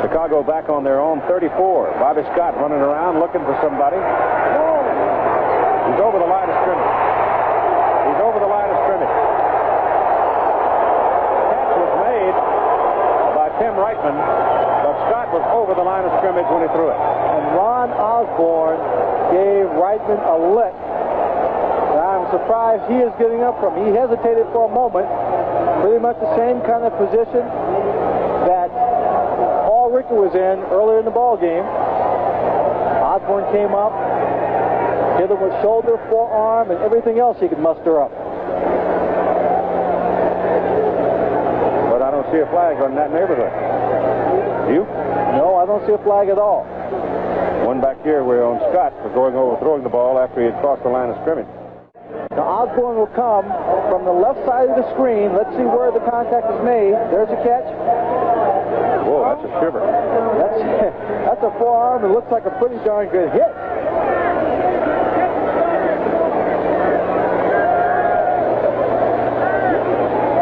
Chicago back on their own 34. Bobby Scott running around looking for somebody. He's over the line of scrimmage. He's over the line of scrimmage. Catch was made by Tim Reitman, but Scott was over the line of scrimmage when he threw it. And Ron Osborne gave Reitman a lick. And I'm surprised he is getting up from. He hesitated for a moment. Pretty much the same kind of position that Paul Ricker was in earlier in the ball game. Osborne came up, hit him with shoulder, forearm, and everything else he could muster up. But I don't see a flag on that neighborhood. You? No, I don't see a flag at all. One back here we're on Scott for throwing the ball after he had crossed the line of scrimmage. Now Osborne will come from the left side of the screen. Let's see where the contact is made. There's a catch. Whoa, that's a shiver. That's a forearm. It looks like a pretty darn good hit.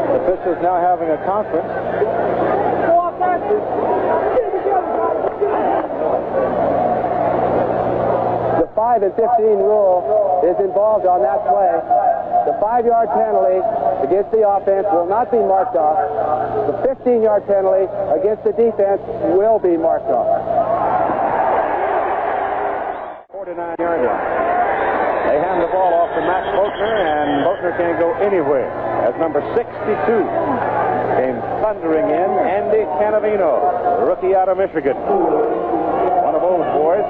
The officials now having a conference. The 5 and 15 rule is involved on that play. The 5-yard penalty against the offense will not be marked off. The 15-yard penalty against the defense will be marked off. 49-yard line. They hand the ball off to Max Boatner, and Boatner can't go anywhere. As number 62 came thundering in, Andy Canavino, the rookie out of Michigan. One of those boys,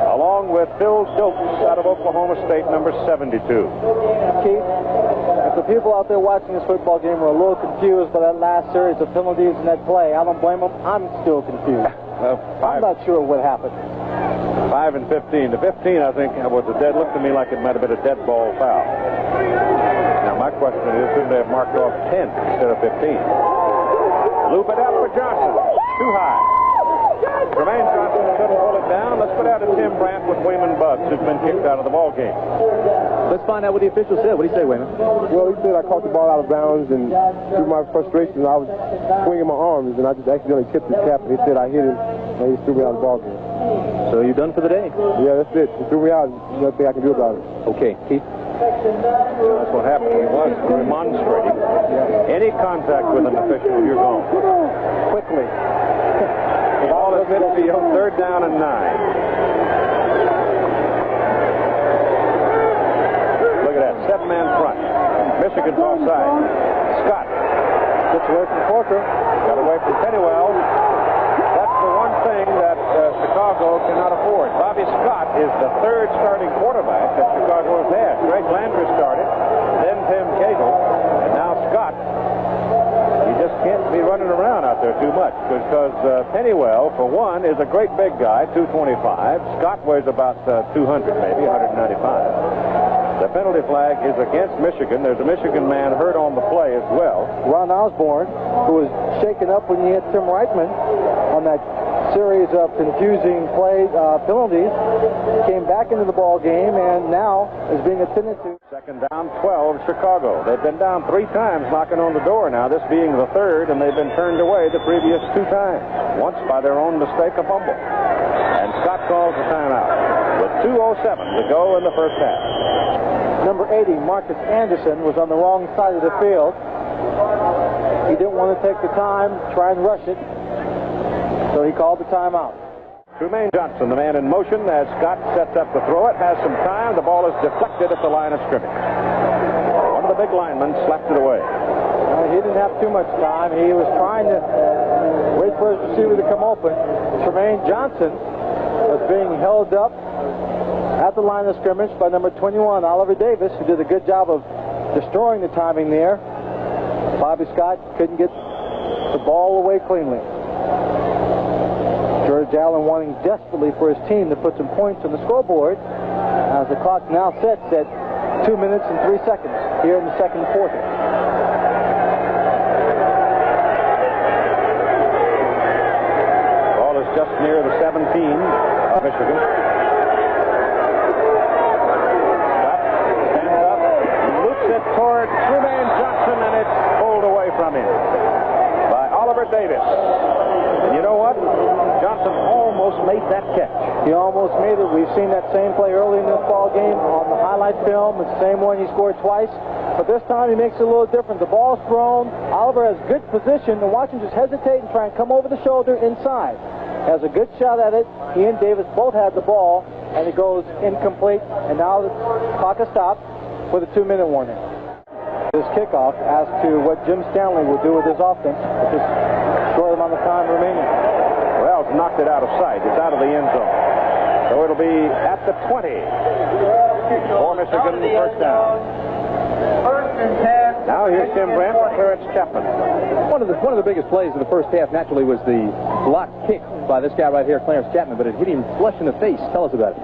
along with Phil Dilks out of Oklahoma State, number 72. Keith, if the people out there watching this football game were a little confused by that last series of penalties in that play, I don't blame them. I'm still confused. I'm not sure what happened. 5 and 15. The 15, I think, was a dead. Looked to me like it might have been a dead ball foul. Now, my question is, shouldn't they have marked off 10 instead of 15? Loop it up for Johnson. Too high. Tremaine Johnson couldn't pull it down. Let's put out a Tim Brandt with Wayman Buggs, who's been kicked out of the ball game. Let's find out what the official said. What did he say, Wayman? Well, he said I caught the ball out of bounds, and through my frustration, I was swinging my arms, and I just accidentally tipped his cap, and he said I hit him, and he threw me out of the ball game. So you're done for the day? Yeah, that's it. He threw me out. There's nothing I can do about it. Okay, Keith? That's what happened. He was remonstrating. Any contact with an official, you're gone. Quickly. The ball is midfield, 3rd down and 9. Look at that, 7-man front. Michigan's offside. Scott gets away from Corker. Got away from Pennywell. That's the one thing that Chicago cannot afford. Bobby Scott is the 3rd starting quarterback that Chicago has had. Greg Landry started, then Tim Cagle, and now Scott. He just can't be running around out there too much because Pennywell, for one, is a great big guy, 225. Scott weighs about 200, maybe 195. The penalty flag is against Michigan. There's a Michigan man hurt on the play as well. Ron Osborne, who was shaken up when he hit Tim Reitman on that series of confusing penalties, came back into the ball game and now is being attended to. Second down, 12, Chicago. They've been down 3 times knocking on the door now, this being the third, and they've been turned away the previous 2 times. Once by their own mistake, a fumble. And Scott calls the timeout with 2:07 to go in the first half. Number 80, Marcus Anderson, was on the wrong side of the field. He didn't want to take the time, try and rush it, so he called the timeout. Trumaine Johnson, the man in motion, as Scott sets up to throw it, has some time. The ball is deflected at the line of scrimmage. One of the big linemen slapped it away. He didn't have too much time. He was trying to wait for his receiver to come open. Trumaine Johnson was being held up at the line of scrimmage by number 21, Oliver Davis, who did a good job of destroying the timing there. Bobby Scott couldn't get the ball away cleanly. George Allen wanting desperately for his team to put some points on the scoreboard, as the clock now sets at 2 minutes and 3 seconds here in the second quarter. Ball is just near the 17 of Michigan. Toward Trumaine Johnson, and it's pulled away from him by Oliver Davis. And you know what? Johnson almost made that catch. He almost made it. We've seen that same play early in this ball game on the highlight film. It's the same one he scored twice. But this time he makes it a little different. The ball's thrown. Oliver has good position, and watch him just hesitate and try and come over the shoulder inside. Has a good shot at it. He and Davis both had the ball, and it goes incomplete. And now the clock is stopped with a 2-minute warning. This kickoff as to what Jim Stanley will do with his offense with this short amount of time remaining. Well, it's knocked it out of sight. It's out of the end zone. So it'll be at the 20 for Michigan, first down. Now here's Tim Brent and Clarence Chapman. One of the biggest plays in the first half naturally was the blocked kick by this guy right here, Clarence Chapman, but it hit him flush in the face. Tell us about it.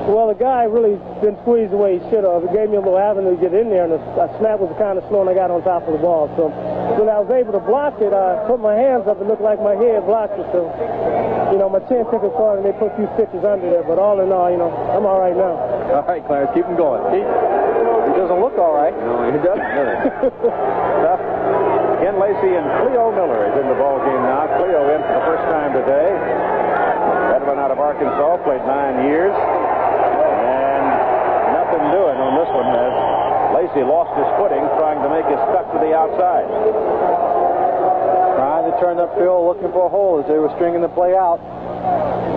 Well, the guy really didn't squeeze the way he should have. It gave me a little avenue to get in there, and the snap was kind of slow, and I got on top of the ball. So when I was able to block it, I put my hands up. It looked like my head blocked it. So, you know, my chin took it far, and they put a few stitches under there. But all in all, you know, I'm all right now. All right, Clarence, keep him going. He doesn't look all right. No, he doesn't. Ken Lacy and Cleo Miller is in the ball game now. Cleo in for the first time today. Veteran out of Arkansas, played 9 years. Doing on this one as Lacy lost his footing trying to make his cut to the outside. Trying to turn upfield, looking for a hole as they were stringing the play out.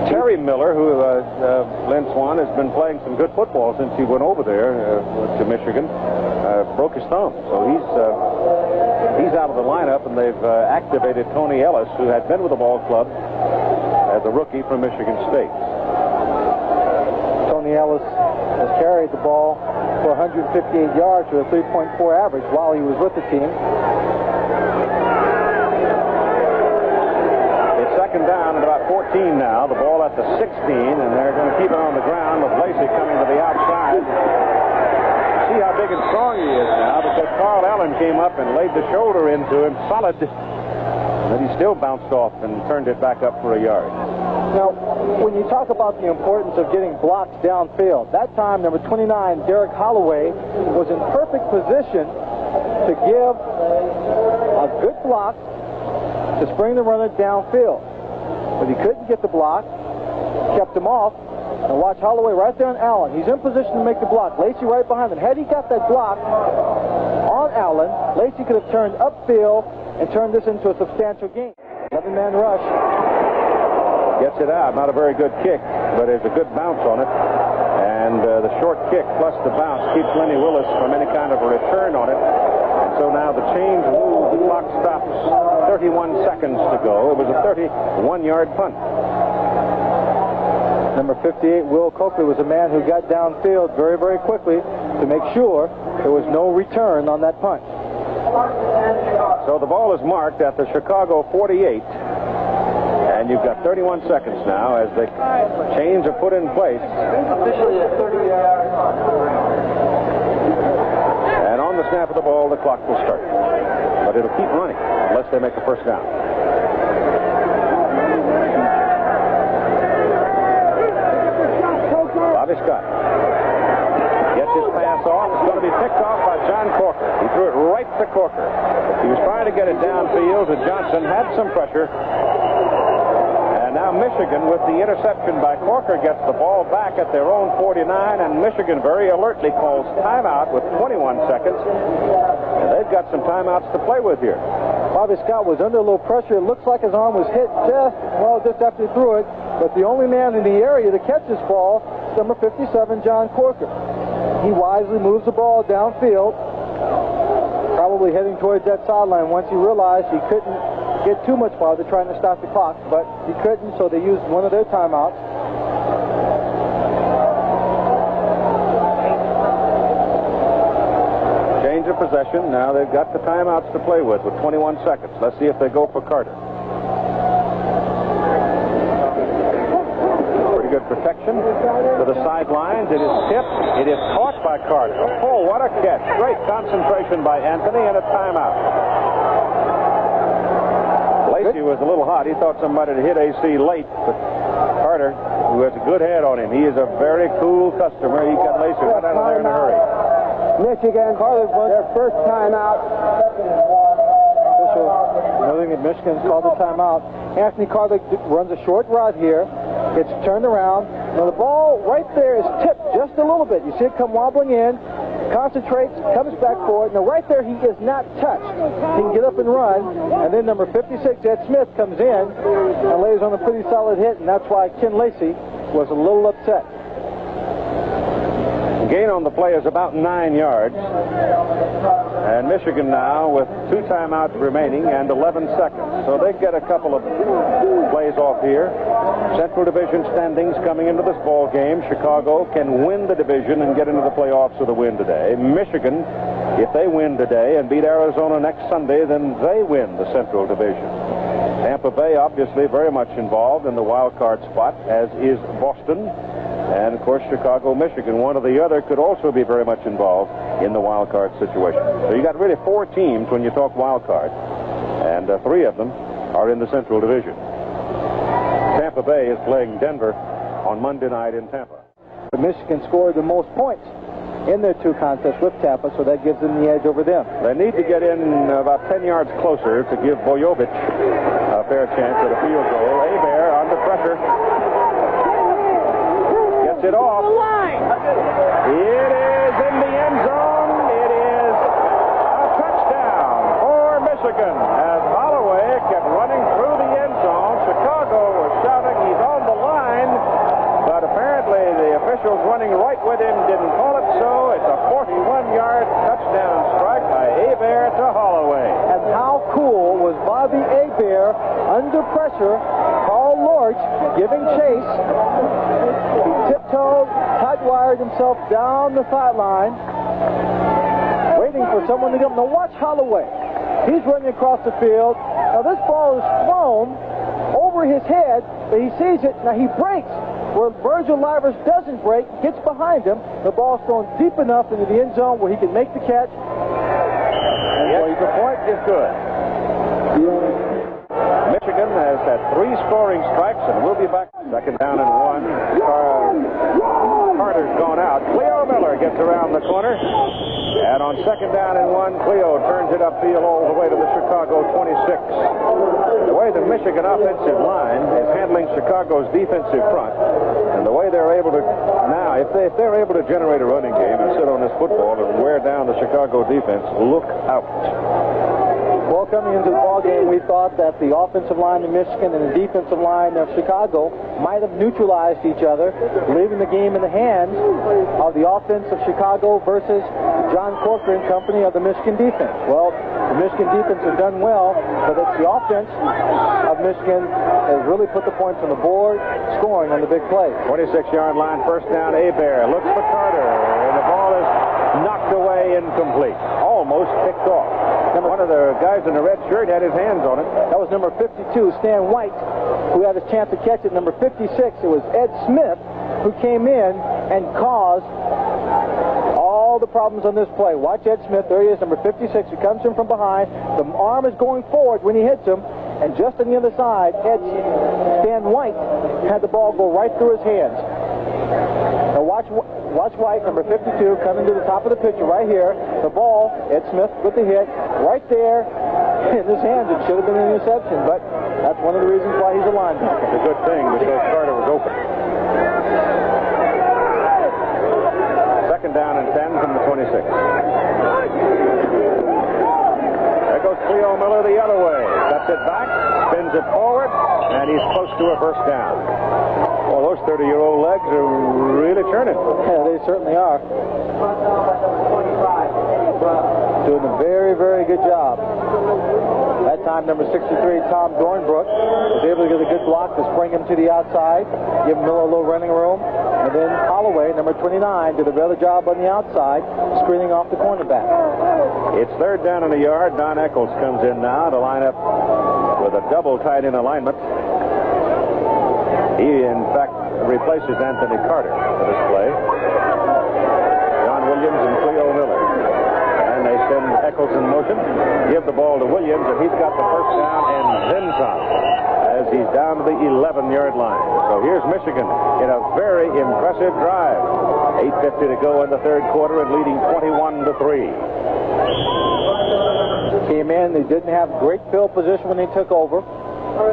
Terry Miller, who Lynn Swan has been playing some good football since he went over there to Michigan, broke his thumb. So he's out of the lineup, and they've activated Tony Ellis, who had been with the ball club as a rookie from Michigan State. Tony Ellis has carried the ball for 158 yards with a 3.4 average while he was with the team. It's second down and about 14 now. The ball at the 16, and they're going to keep it on the ground with Lacy coming to the outside. See how big and strong he is now, because Carl Allen came up and laid the shoulder into him solid. But he still bounced off and turned it back up for a yard. Now, when you talk about the importance of getting blocks downfield, that time number 29, Derek Holloway, was in perfect position to give a good block to spring the runner downfield. But he couldn't get the block, kept him off, and watch Holloway right there on Allen. He's in position to make the block. Lacy right behind him. Had he got that block on Allen, Lacy could have turned upfield and turned this into a substantial gain. 11-man rush. Gets it out. Not a very good kick, but there's a good bounce on it. And the short kick plus the bounce keeps Lenny Willis from any kind of a return on it. And so now the change moves. The clock stops. 31 seconds to go. It was a 31-yard punt. Number 58, Will Coakley, was a man who got downfield very, very quickly to make sure there was no return on that punt. So the ball is marked at the Chicago 48. And you've got 31 seconds now as the chains are put in place. Officially a 30-yard. snap of the ball, the clock will start. But it'll keep running unless they make a first down. Bobby Scott gets his pass off. It's going to be picked off by John Corker. He threw it right to Corker. He was trying to get it downfield, and Johnson had some pressure. And now Michigan, with the interception by Corker, gets the ball back at their own 49, and Michigan very alertly calls timeout with 21 seconds. And they've got some timeouts to play with here. Bobby Scott was under a little pressure. It looks like his arm was hit just after he threw it. But the only man in the area to catch this ball is number 57, John Corker. He wisely moves the ball downfield, probably heading towards that sideline once he realized he couldn't get too much farther trying to stop the clock, but he couldn't, so they used one of their timeouts. Change of possession. Now they've got the timeouts to play with 21 seconds. Let's see if they go for Carter. Pretty good protection to the sidelines. It is tipped. It is caught by Carter. Oh, what a catch. Great concentration by Anthony and a timeout. Lacy was a little hot. He thought somebody had hit AC late, but Carter, who has a good head on him, he is a very cool customer. He got Lacy right out of there in a hurry. Michigan, their first timeout. Official noting that Michigan's called the timeout. Anthony Carter runs a short route here. Gets turned around. Now the ball right there is tipped just a little bit. You see it come wobbling in. Concentrates, comes back forward. Now right there he is not touched. He can get up and run. And then number 56, Ed Smith, comes in and lays on a pretty solid hit. And that's why Ken Lacy was a little upset. Gain on the play is about 9 yards. And Michigan now with 2 timeouts remaining and 11 seconds. So they get a couple of plays off here. Central Division standings coming into this ball game. Chicago can win the division and get into the playoffs with a win today. Michigan, if they win today and beat Arizona next Sunday, then they win the Central Division. Tampa Bay obviously very much involved in the wild card spot, as is Boston. And, of course, Chicago, Michigan, one or the other, could also be very much involved in the wild card situation. So you got really 4 teams when you talk wild card, and 3 of them are in the Central Division. Tampa Bay is playing Denver on Monday night in Tampa. Michigan scored the most points in their 2 contests with Tampa, so that gives them the edge over them. They need to get in about 10 yards closer to give Bojovic a fair chance at a field goal. Hebert under pressure. It off. It is in the end zone. It is a touchdown for Michigan as Holloway kept running through the end zone. Chicago was shouting he's on the line, but apparently the officials running right with him didn't call it so. It's a 41-yard touchdown strike by Hebert to Holloway. And how cool was Bobby Hebert under pressure? Carl Lorch giving chase. He tiptoed, tight-wired himself down the sideline, waiting for someone to come. Now watch Holloway. He's running across the field. Now this ball is thrown over his head, but he sees it. Now he breaks where Virgil Livers doesn't break, gets behind him. The ball's thrown deep enough into the end zone where he can make the catch. And the point is good. Michigan has had 3 scoring strikes, and we'll be back. Second down and 1. Carter's gone out. Cleo Miller gets around the corner. And on second down and 1, Cleo turns it upfield all the way to the Chicago 26. The way the Michigan offensive line is handling Chicago's defensive front, and the way they're able to now, if they're able to generate a running game and sit on this football and wear down the Chicago defense, look out. Well, coming into the ballgame, we thought that the offensive line of Michigan and the defensive line of Chicago might have neutralized each other, leaving the game in the hands of the offense of Chicago versus John Corker and company of the Michigan defense. Well, the Michigan defense has done well, but it's the offense of Michigan has really put the points on the board, scoring on the big play. 26-yard line, first down, Hebert looks for Carter, and the ball is knocked away incomplete, almost picked off. One of the guys in the red shirt had his hands on it. That was number 52, Stan White, who had his chance to catch it. Number 56, it was Ed Smith, who came in and caused all the problems on this play. Watch Ed Smith. There he is, number 56. He comes in from behind. The arm is going forward when he hits him. And just on the other side, Stan White had the ball go right through his hands. Now watch White, number 52, coming to the top of the picture right here. The ball, Ed Smith with the hit, right there in his hands. It should have been an interception, but that's one of the reasons why he's a linebacker. It's a good thing because Carter was open. Second down and 10 from the 26. There goes Cleo Miller the other way. Cuts it back, spins it forward, and he's close to a first down. Well, those 30-year-old legs are really churning. Yeah, they certainly are. Doing a very, very good job. That time, number 63, Tom Dornbrook, was able to get a good block to spring him to the outside, give Miller a little running room. And then Holloway, number 29, did a better job on the outside, screening off the cornerback. It's third down in the yard. Don Eccles comes in now to line up with a double tight end alignment. He, in fact, replaces Anthony Carter for this play. John Williams and Cleo Miller. And they send Eccles in motion, give the ball to Williams, and he's got the first down and then some as he's down to the 11-yard line. So here's Michigan in a very impressive drive. 8:50 to go in the third quarter and leading 21-3. Came in, they didn't have great field position when they took over.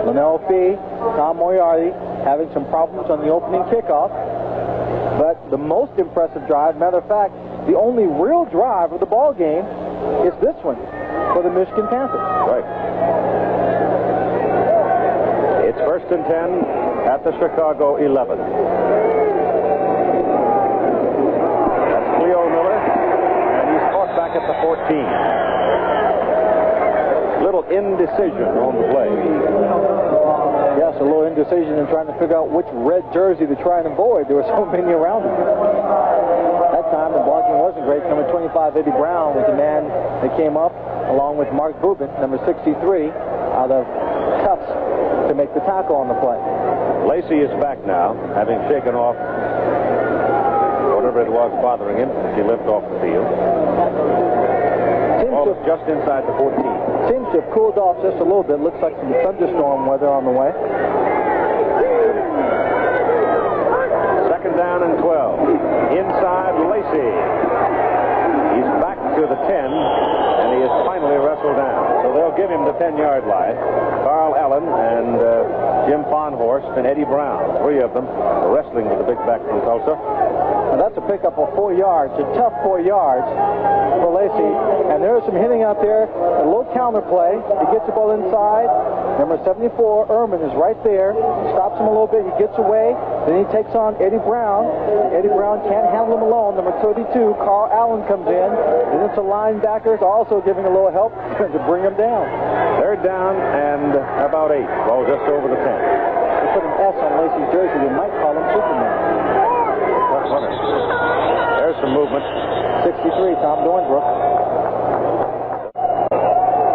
Linnell Fee, Tom Moriarty having some problems on the opening kickoff. But the most impressive drive, matter of fact, the only real drive of the ball game is this one for the Michigan Panthers. Right. It's first and 10 at the Chicago 11. That's Cleo Miller, and he's caught back at the 14. Little indecision on the play. Yes, a little indecision in trying to figure out which red jersey to try and avoid. There were so many around him. That time the blocking wasn't great. Number 25, Eddie Brown, was the man that came up, along with Mark Bubin, number 63, out of Tufts, to make the tackle on the play. Lacy is back now, having shaken off whatever it was bothering him as he limped off the field. Ball is just inside the 14. Seems to have cooled off just a little bit. Looks like some thunderstorm weather on the way. Second down and 12. Inside Lacy. He's back to the 10, and he is finally wrestled down. So they'll give him the 10-yard line. Carl Allen and Jim Fonhorst and Eddie Brown, three of them, wrestling with the big back from Tulsa. Now that's a pickup of 4 yards, a tough 4 yards for Lacy. And there's some hitting out there, a little counter play. He gets the ball inside. Number 74, Ehrman, is right there. Stops him a little bit. He gets away. Then he takes on Eddie Brown. Eddie Brown can't handle him alone. Number 32, Carl Allen, comes in. Then it's the linebackers also giving a little help to bring him down. Third down and about 8. Ball just over the 10. They put an S on Lacy's jersey. They might call him Superman. There's some movement. 63, Tom Dornbrook.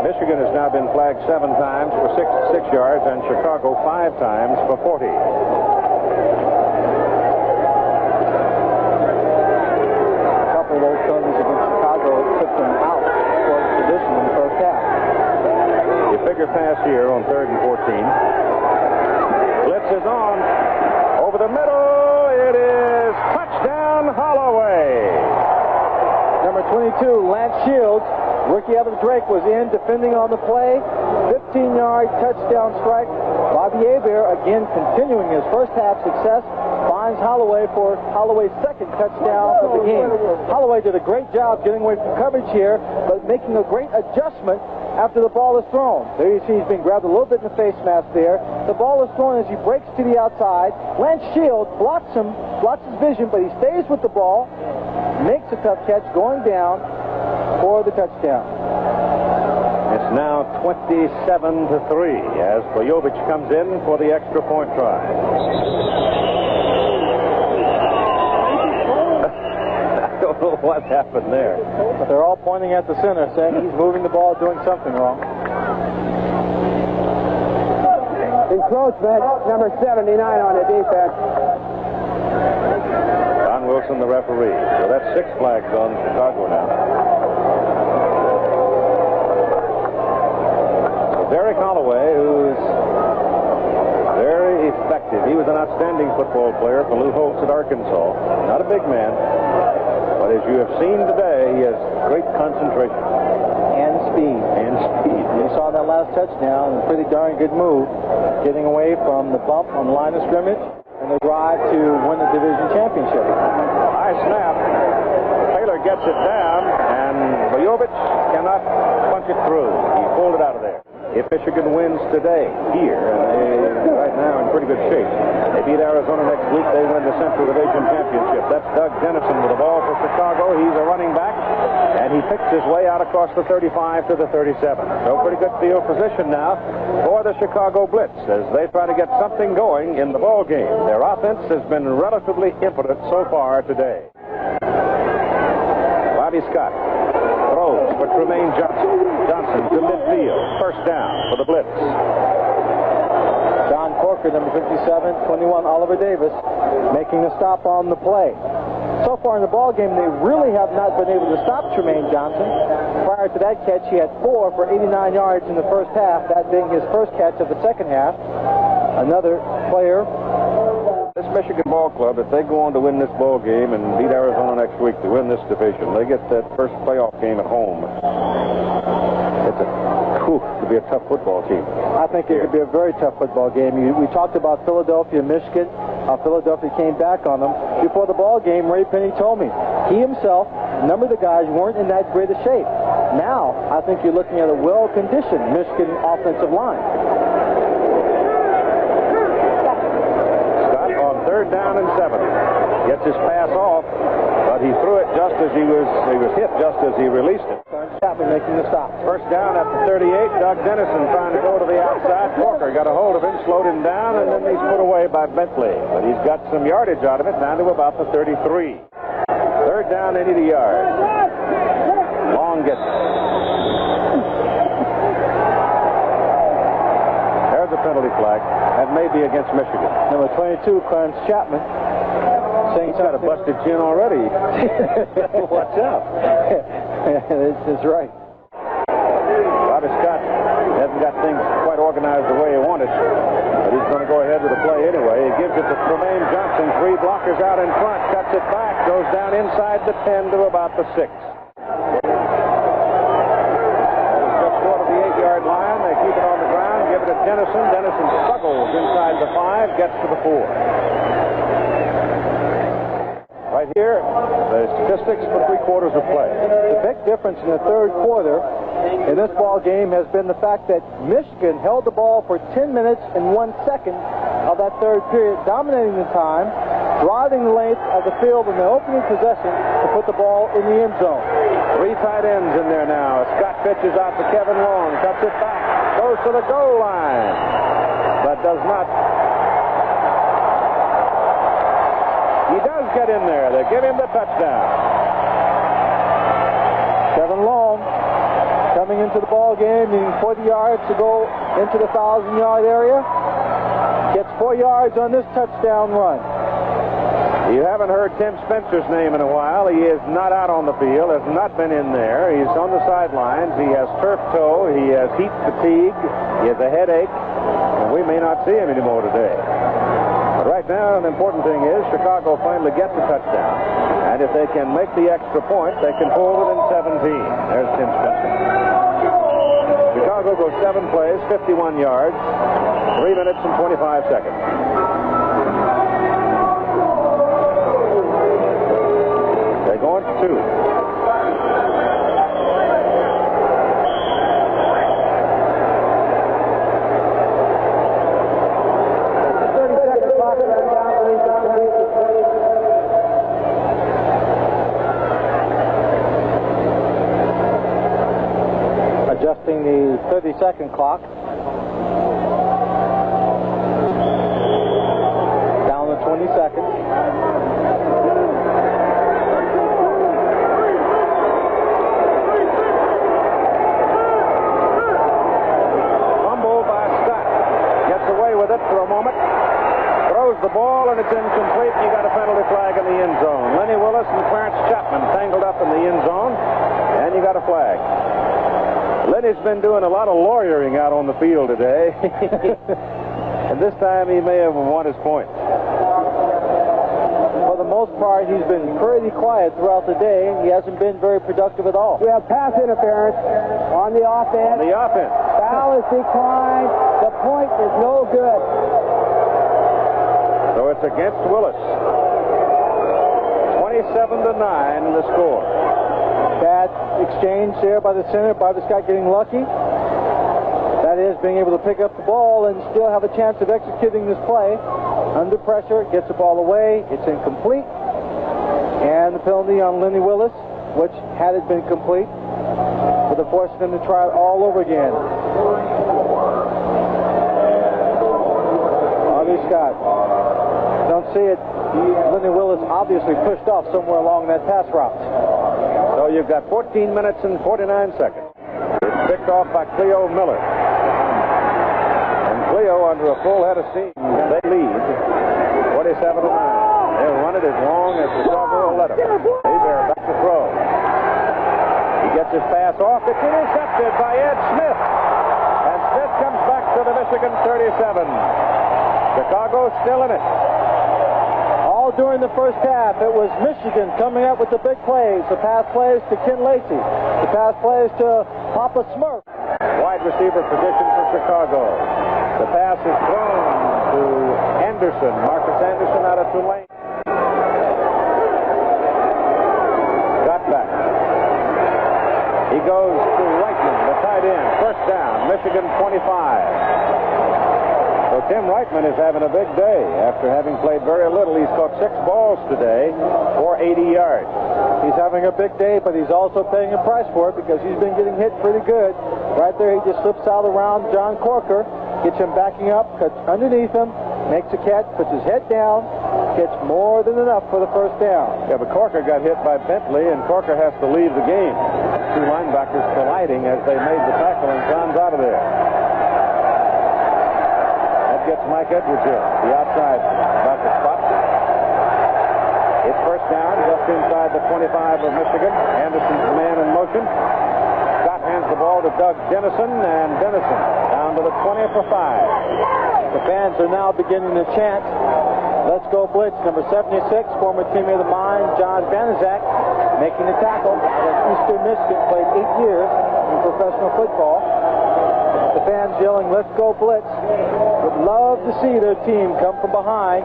Michigan has now been flagged 7 times for 6 yards, and Chicago 5 times for 40. A couple of those penalties against Chicago took them out for tradition in the first half. You figure pass here on 3rd and 14. Blitz is on. Over the middle. It is touchdown Holloway. Number 22, Lance Shields. Ricky Evans-Drake was in, defending on the play. 15-yard touchdown strike. Bobby Hebert, again continuing his first half success, finds Holloway for Holloway's second touchdown of the game. Holloway did a great job getting away from coverage here, but making a great adjustment after the ball is thrown. There you see he's been grabbed a little bit in the face mask there. The ball is thrown as he breaks to the outside. Lance Shields blocks his vision, but he stays with the ball, makes a tough catch going down for the touchdown. It's now 27-3 as Bojovic comes in for the extra point try. I don't know what happened there. But they're all pointing at the center, saying he's moving the ball, doing something wrong. Encroachment, number 79 on the defense. Don Wilson, the referee. So that's 6 flags on Chicago now. Derek Holloway, who's very effective. He was an outstanding football player for Lou Holtz at Arkansas. Not a big man, but as you have seen today, he has great concentration. And speed. And speed. You saw that last touchdown, a pretty darn good move, getting away from the bump on the line of scrimmage and the drive to win the division championship. High snap. Taylor gets it down, and Bojovich cannot punch it through. He pulled it out of there. If Michigan wins today here, and they right now in pretty good shape, they beat Arizona next week, they win the Central Division Championship. That's Doug Dennison with the ball for Chicago. He's a running back, and he picks his way out across the 35 to the 37. So pretty good field position now for the Chicago Blitz as they try to get something going in the ball game. Their offense has been relatively impotent so far today. Bobby Scott throws for Tremaine Johnson. Johnson to midfield. First down for the Blitz. John Corker, number 57, 21, Oliver Davis, making the stop on the play. So far in the ball game, they really have not been able to stop Tremaine Johnson. Prior to that catch, he had 4 for 89 yards in the first half, that being his first catch of the second half. Another player. This Michigan ball club, if they go on to win this ball game and beat Arizona next week to win this division, they get that first playoff game at home. It'll be a tough football team. I think it could be a very tough football game. We talked about Philadelphia, Michigan. Philadelphia came back on them. Before the ball game, Ray Penny told me he himself, a number of the guys weren't in that great a shape. Now, I think you're looking at a well-conditioned Michigan offensive line. Scott on 3rd down and 7. Gets his pass off, but he threw it just as he was hit just as he released it. Chapman making the stop. First down at the 38. Doug Dennison trying to go to the outside. Walker got a hold of him, slowed him down, and then he's put away by Bentley. But he's got some yardage out of it, down to about the 33. 3rd down and 80 yards. Long gets it. There's a penalty flag. That may be against Michigan. Number 22, Clarence Chapman. He's got a busted chin already. Watch out. That's right. Bobby Scott hasn't got things quite organized the way he wanted, but he's going to go ahead with the play anyway. He gives it to Tremaine Johnson. 3 blockers out in front. Cuts it back. Goes down inside the 10 to about the 6. Just short of the 8-yard line. They keep it on the ground. Give it to Dennison. Dennison struggles inside the 5. Gets to the 4. Right here, the statistics for 3 quarters of play. The big difference in the 3rd quarter in this ball game has been the fact that Michigan held the ball for 10 minutes and 1 second of that 3rd period, dominating the time, driving the length of the field in the opening possession to put the ball in the end zone. 3 tight ends in there now. Scott pitches out to Kevin Long, cuts it back, goes to the goal line, but does not. He does get in there. They give him the touchdown. Kevin Long coming into the ball game, needing 40 yards to go into the 1,000-yard area. Gets 4 yards on this touchdown run. You haven't heard Tim Spencer's name in a while. He is not out on the field, has not been in there. He's on the sidelines. He has turf toe. He has heat fatigue. He has a headache. And we may not see him anymore today. But right now, an important thing is Chicago finally gets a touchdown. And if they can make the extra point, they can pull within 17. There's Tim Spencer. Chicago goes 7 plays, 51 yards, 3 minutes and 25 seconds. They're going to 2. Adjusting the 30-second clock. Down to 20 seconds. Fumble by Scott. Gets away with it for a moment. Throws the ball and it's incomplete. You got a penalty flag in the end zone. Lenny Willis flag. Lenny's been doing a lot of lawyering out on the field today. And this time he may have won his point. For the most part, he's been pretty quiet throughout the day. He hasn't been very productive at all. We have pass interference on the offense. The offense. Foul is declined. The point is no good. So it's against Willis. 27-9 the score. Bad exchange there by the center. Bobby Scott getting lucky. That is, being able to pick up the ball and still have a chance of executing this play. Under pressure, gets the ball away. It's incomplete. And the penalty on Lenny Willis, which, had it been complete, would have forced him to try it all over again. Bobby Scott. Don't see it. Lenny Willis obviously pushed off somewhere along that pass route. So you've got 14 minutes and 49 seconds. It's picked off by Cleo Miller. And Cleo, under a full head of steam, they lead 27-9. They'll run it as long as Chicago will let them. Hebert back to throw. He gets his pass off. It's intercepted by Ed Smith. And Smith comes back to the Michigan 37. Chicago still in it. All during the first half, it was Michigan coming up with the big plays. The pass plays to Ken Lacy. The pass plays to Papa Smurf. Wide receiver position for Chicago. The pass is thrown to Anderson. Marcus Anderson out of Tulane. Got back. He goes to Reitman, the tight end. First down, Michigan 25. So Tim Reitman is having a big day. After having played very little, he's caught 6 balls today for 80 yards. He's having a big day, but he's also paying a price for it because he's been getting hit pretty good. Right there, he just slips out around John Corker, gets him backing up, cuts underneath him, makes a catch, puts his head down, gets more than enough for the first down. Yeah, but Corker got hit by Bentley, and Corker has to leave the game. 2 linebackers colliding as they made the tackle, and John's out of there. Gets Mike Edwards here, the outside back spot. It's first down, just inside the 25 of Michigan. Anderson's the man in motion. Scott hands the ball to Doug Dennison, and Dennison down to the 20 for 5. The fans are now beginning to chant, "Let's go Blitz." Number 76, former teammate of mine, John Banaszak, making the tackle. Eastern Michigan, played 8 years in professional football. The fans yelling, "Let's go Blitz." Would love to see their team come from behind,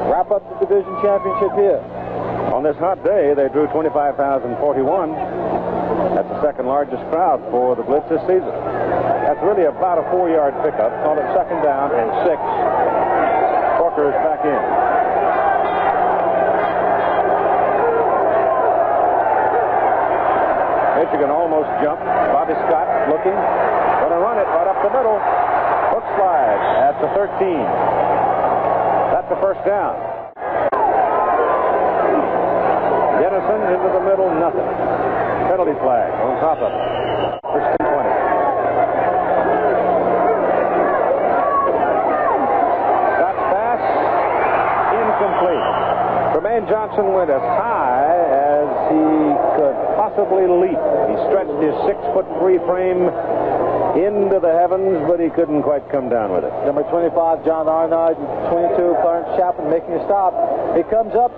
wrap up the division championship here. On this hot day, they drew 25,041. That's the second largest crowd for the Blitz this season. That's really about a 4-yard pickup. Call it second down and 6. Corker is back in. Michigan almost jumped. Bobby Scott looking. Going to run it right up the middle. Hook slide at the 13. That's the first down. Dennison into the middle, nothing. Penalty flag on top of it. First and 20. Scott's pass, incomplete. Tremaine Johnson went as high as he could possibly leap. He stretched his 6'3" frame into the heavens, but he couldn't quite come down with it. Number 25, John Arnott, 22, Clarence Chapman making a stop. He comes up,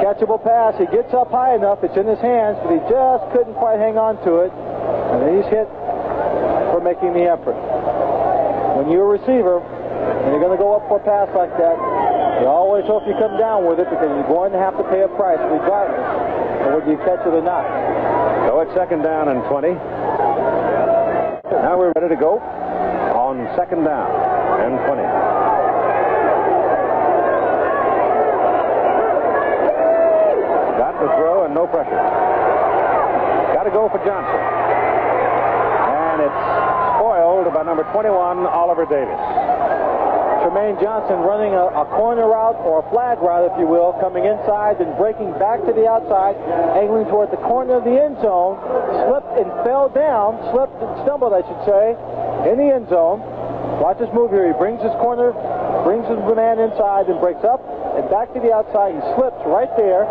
catchable pass. He gets up high enough. It's in his hands, but he just couldn't quite hang on to it. And then he's hit for making the effort. When you're a receiver and you're going to go up for a pass like that, you always hope you come down with it because you're going to have to pay a price regardless of whether you catch it or not. So it's second down and 20. Now we're ready to go on second down and 20. Got the throw and no pressure. Got to go for Johnson. And it's spoiled by number 21, Oliver Davis. Tremaine Johnson running a corner route or a flag route, if you will, coming inside and breaking back to the outside, angling toward the corner of the end zone, slipped and fell down, slipped and stumbled, I should say, in the end zone. Watch this move here. He brings his corner, brings his man inside and breaks up and back to the outside. He slips right there,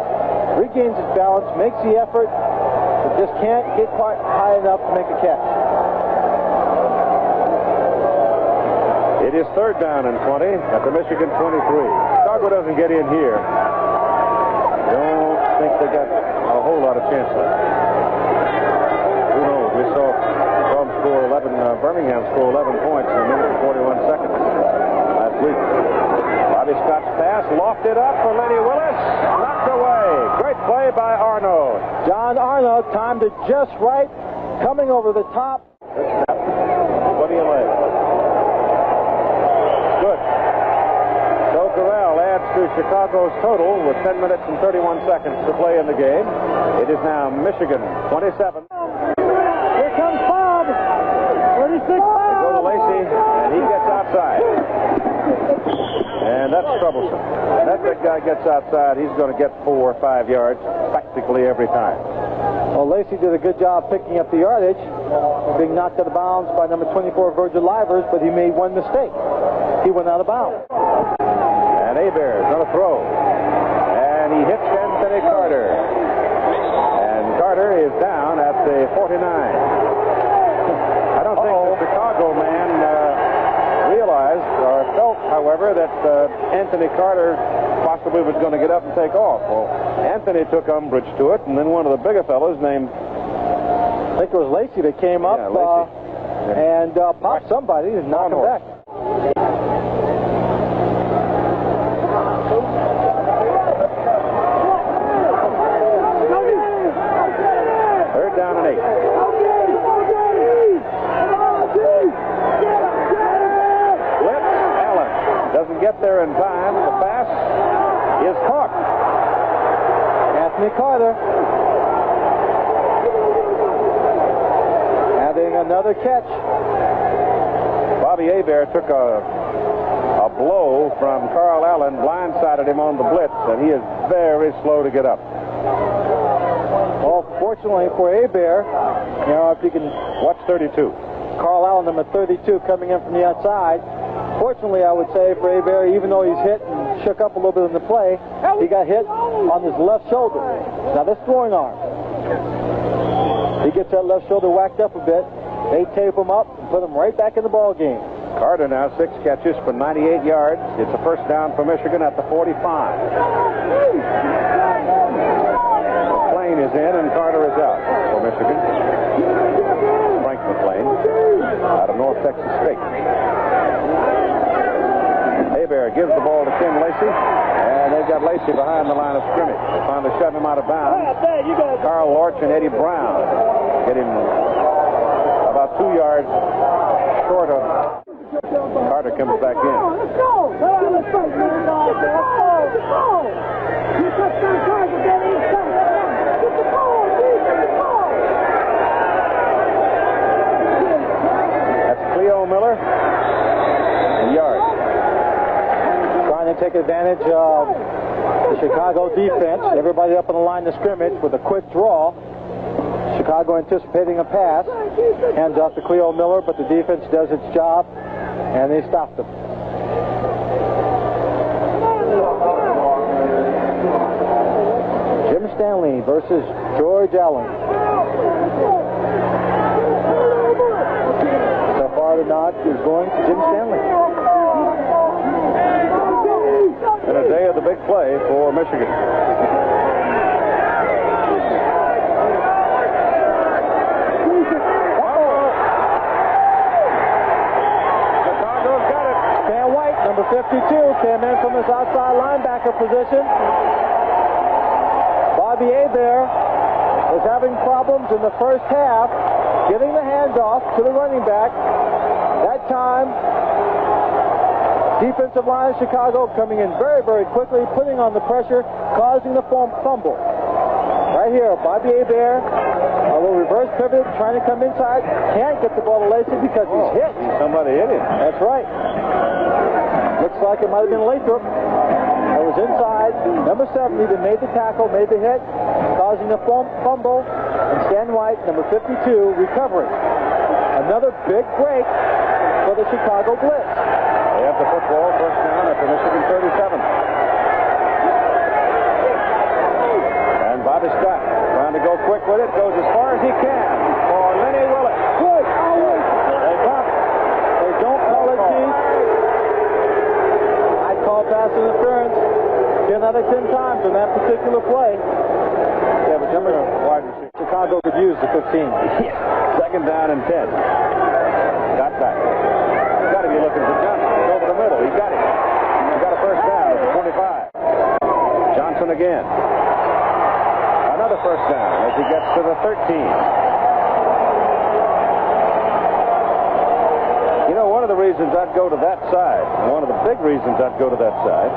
regains his balance, makes the effort. The but just can't get quite high enough to make a catch. It is third down and 20 at the Michigan 23. Chicago doesn't get in here. Don't think they got a whole lot of chances. Who knows? We saw Birmingham score 11 points in a minute and 41 seconds last week. Bobby Scott's pass lofted up for Lenny Willis. Knocked away. Great play by Arnold. John Arnold timed it just right, coming over the top. What do you lay? Good. So Corral adds to Chicago's total with 10 minutes and 31 seconds to play in the game. It is now Michigan 27. Here comes Bob. 36. They go to Lacy, and he gets outside. And that's troublesome. That big guy gets outside, he's going to get 4 or 5 yards practically every time. Well, Lacy did a good job picking up the yardage, being knocked out of bounds by number 24, Virgil Livers, but he made one mistake. He went out of bounds. And Hebert is going to throw. And he hits Anthony Carter. And Carter is down at the 49. I don't think the Chicago man realized or felt, however, that Anthony Carter possibly was going to get up and take off. Well, Anthony took umbrage to it, and then one of the bigger fellows named... I think it was Lacy that came up and popped somebody and knocked him back. Third down and 8. Doesn't get there in time. The pass is caught. Anthony Carter having another catch. Bobby Hebert took a blow from Carl Allen, blindsided him on the blitz, and he is very slow to get up. Well, fortunately for Hebert, you know, if you can watch 32. Carl Allen, number 32, coming in from the outside. Fortunately, I would say for Hebert, even though he's hit and shook up a little bit in the play, he got hit on his left shoulder. Now, this throwing arm. He gets that left shoulder whacked up a bit. They tape him up and put him right back in the ball game. Carter now 6 catches for 98 yards. It's a first down for Michigan at the 45. McClain is in and Carter is out for Michigan. Frank McClain out of North Texas State. Hebert gives the ball to Ken Lacy, and they've got Lacy behind the line of scrimmage. They finally shut him out of bounds. Carl Lorch and Eddie Brown get him about 2 yards short of. Carter comes back in. Let's go! Let's go! That's Cleo Miller. A yard. Trying to take advantage of the Chicago defense. Everybody up on the line of scrimmage with a quick draw. Chicago anticipating a pass. Hands off to Cleo Miller, but the defense does its job, and they stopped them. Jim Stanley versus George Allen. So far, the nod is going to Jim Stanley. And a day of the big play for Michigan. Chicago's got it. Stan White, number 52, came in from his outside linebacker position. Bobby Hebert was having problems in the first half getting the handoff to the running back. That time, defensive line of Chicago coming in very, very quickly, putting on the pressure, causing the fumble. Right here, Bobby Hebert, a little reverse pivot, trying to come inside. Can't get the ball to Lacy because he's hit. Somebody hit him. That's right. Looks like it might have been Lathrop. That was inside. Number 70 that made the tackle, made the hit, causing the fumble. And Stan White, number 52, recovering. Another big break for the Chicago Blitz. They have the football, first down at the Michigan 37. And Bobby Scott trying to go go quick with it. Goes as far as he can for Lenny Willis. Good. They bump. They don't call it deep. I call pass interference 10 out of 10 times on that particular play. Yeah, but remember, wide receiver. Chicago could use the 15. Yeah. Second down and 10. Got back. Got to be looking for Johnson. Over the middle. He got it. He got a first down at the 25. Johnson again. Another first down as he gets to the 13. You know, one of the reasons I'd go to that side, one of the big reasons I'd go to that side,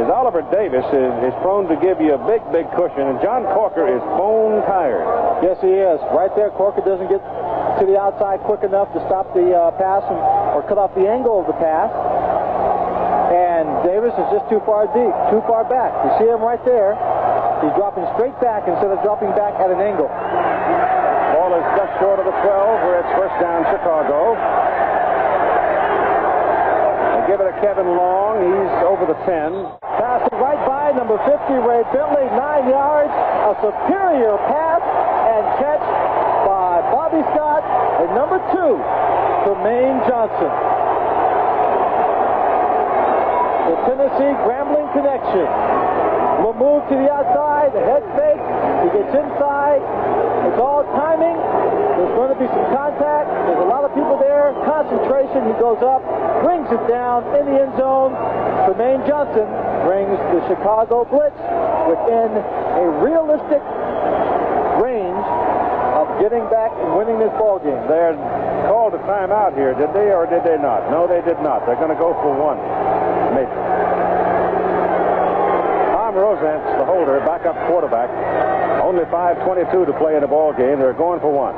is Oliver Davis is prone to give you a big cushion, and John Corker is bone tired. Yes, he is. Right there, Corker doesn't get to the outside quick enough to stop the pass or cut off the angle of the pass. And Davis is just too far deep, too far back. You see him right there. He's dropping straight back instead of dropping back at an angle. Ball is just short of the 12, where it's first down Chicago. Give it to Kevin Long. He's over the 10. Passing right by number 50, Ray Bentley, 9 yards. A superior pass and catch by Bobby Scott and number 2, Tremaine Johnson. The Tennessee Grambling connection. Will move to the outside, the head fake. He gets inside. It's all timing. There's going to be some contact. There's a lot of people there. Concentration. He goes up, brings it down in the end zone. Tremaine Johnson brings the Chicago Blitz within a realistic range of getting back and winning this ball game. They called a timeout here, did they, or did they not? No, they did not. They're going to go for one. Maybe. Tom Rosance, the holder, backup quarterback. Only 5:22 to play in the ball game. They're going for one.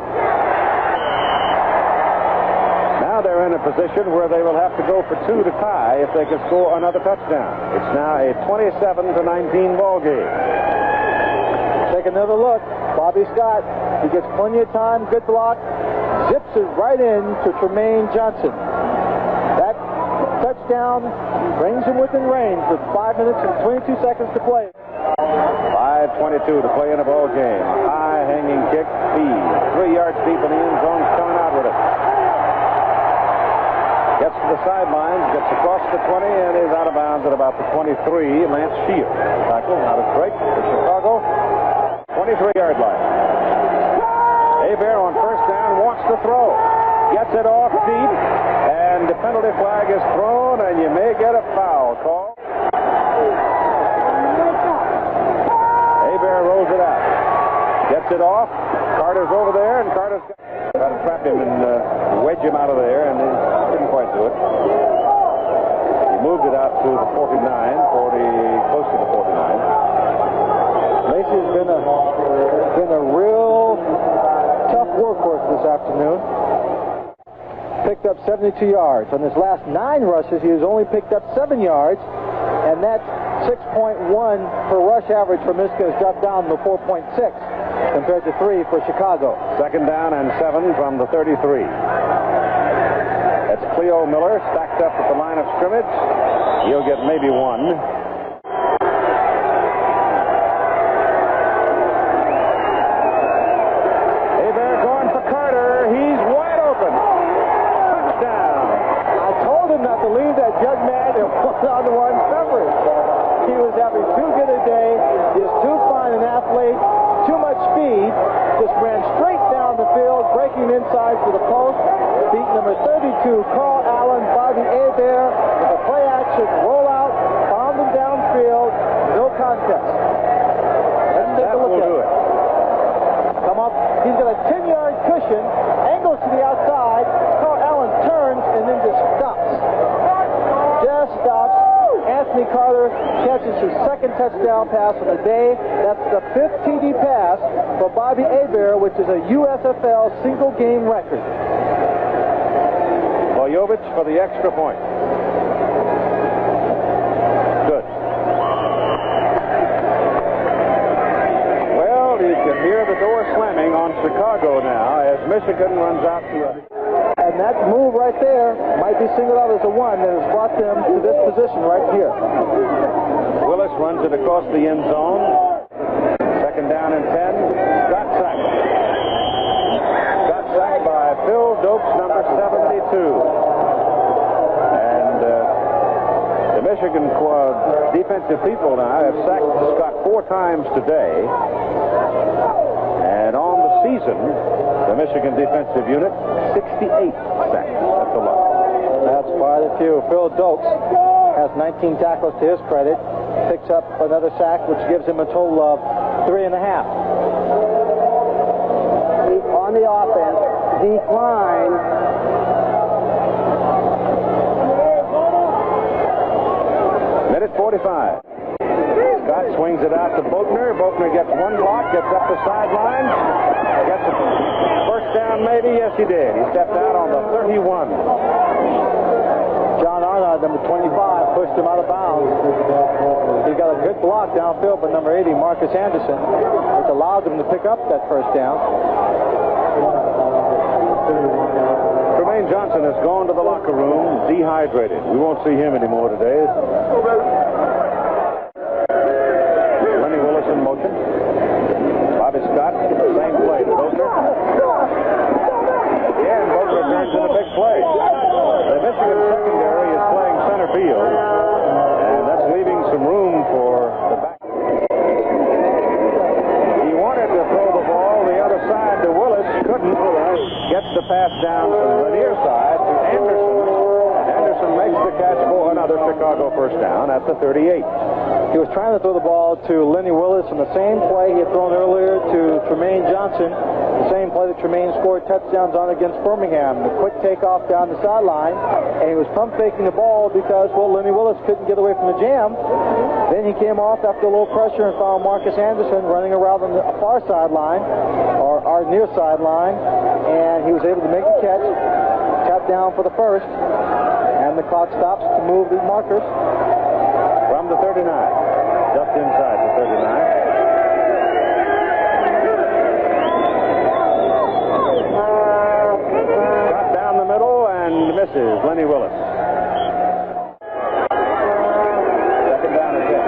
Now they're in a position where they will have to go for 2 to tie if they can score another touchdown. It's now a 27-19 ball game. Take another look. Bobby Scott, he gets plenty of time, good block, zips it right in to Tremaine Johnson. That touchdown brings him within range with 5 minutes and 22 seconds to play. 5:22 to play in a ball game. High hanging kick, speed. 3 yards deep in the end zone, coming out with it. Gets to the sidelines, gets across the 20, and is out of bounds at about the 23. Lance Shields. Tackle, not a break for Chicago. 23-yard line. Hebert on first down wants to throw. Gets it off deep, and the penalty flag is thrown, and you may get a foul call. Hebert rolls it out. Gets it off. Carter's over there, and Carter's got to trap him and wedge him out of there, and he didn't quite do it. He moved it out to the 49, close to the 49. Lacy's been a real tough workhorse this afternoon. Picked up 72 yards. On his last 9 rushes, he has only picked up 7 yards, and that 6.1 per rush average for Michigan has dropped down to 4.6 compared to 3 for Chicago. Second down and 7 from the 33. That's Cleo Miller stacked up at the line of scrimmage. He'll get maybe 1. Not to leave that young man in one-on-one coverage. He was having too good a day. He is too fine an athlete, too much speed. Just ran straight down the field, breaking inside for the post. Beat number 32, Carl Allen, Bobby Hebert, with a play-action rollout, found him downfield, no contest. Let's take a look at it. Come up. He's got a 10-yard cushion, angles to the outside. Carl Allen turns and then just stops. Just stops. Anthony Carter catches his second touchdown pass of the day. That's the 5th TD pass for Bobby Hebert, which is a USFL single game record. Boyovich for the extra point. Good. Well, you can hear the door slamming on Chicago now as Michigan runs out to a... And that move right there might be singled out as a 1 that has brought them to this position right here. Willis runs it across the end zone. Second down and 10. Got defensive people now have sacked Scott 4 times today. And on the season, the Michigan defensive unit, 68 sacks at the lock. That's quite a few. Phil Dokes has 19 tackles to his credit. Picks up another sack, which gives him a total of 3.5. On the offense, decline. Minute 45. Scott swings it out to Boatner. Boatner gets one block, gets up the sideline, gets a first down maybe. Yes, he did. He stepped out on the 31. John Arnott, number 25, pushed him out of bounds. He got a good block downfield by number 80, Marcus Anderson, which allowed him to pick up that first down. Tremaine Johnson has gone to the locker room dehydrated. We won't see him anymore today. Lenny Willis in motion. Bobby Scott, same play to Boatner. Again, Boatner turns in a big play. The Michigan secondary is playing center field, and that's leaving some room for the back. He wanted to throw the ball the other side to Willis, couldn't. Gets the pass down from the near side to Anderson. Anderson makes the catch for another Chicago first down at the 38. He was trying to throw the ball to Lenny Willis in the same play he had thrown earlier to Tremaine Johnson, the same play that Tremaine scored touchdowns on against Birmingham. The quick takeoff down the sideline, and he was pump faking the ball because, well, Lenny Willis couldn't get away from the jam. Then he came off after a little pressure and found Marcus Anderson running around on the far sideline, or our near sideline, and he was able to make the catch, tap down for the first, and the clock stops to move the markers. From the 39, just inside the 39. Shot down the middle and misses Lenny Willis. Second down and 10.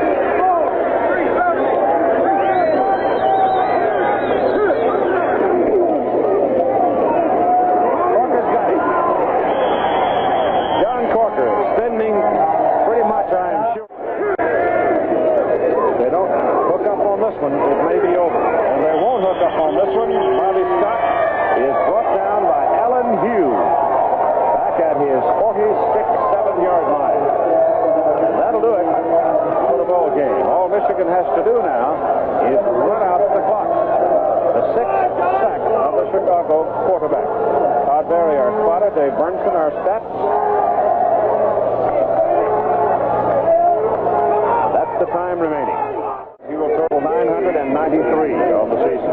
Corker's got it. John Corker spending pretty much, I'm sure. If they don't hook up on this one, it may be over. And they won't hook up on this one. Bobby Scott is brought down by Alan Hughes back at his 46-7-yard line. That'll do it for the ball game. All Michigan has to do now is run out the clock. The 6th sack of the Chicago quarterback. Todd Berry, our spotter. Dave Burnson, our stats. That's the time remaining. He will total 993 of the season.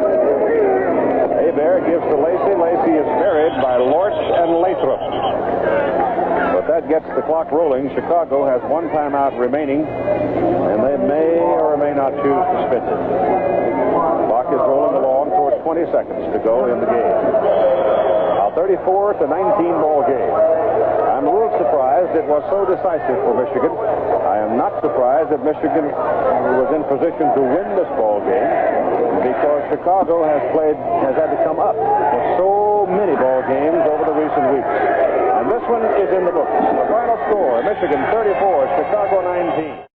Hebert gives to Lacy. Lacy is buried by Lorch and Lathrop. But that gets the clock rolling. Chicago has one timeout remaining, and they may or may not choose to spend it. The clock is rolling along towards 20 seconds to go in the game. A 34-19 ball game. I'm a little surprised it was so decisive for Michigan. I am not surprised that Michigan was in position to win this ball game, because Chicago has had to come up with so many ball games over the recent weeks. And this one is in the books. The final score, Michigan 34, Chicago 19.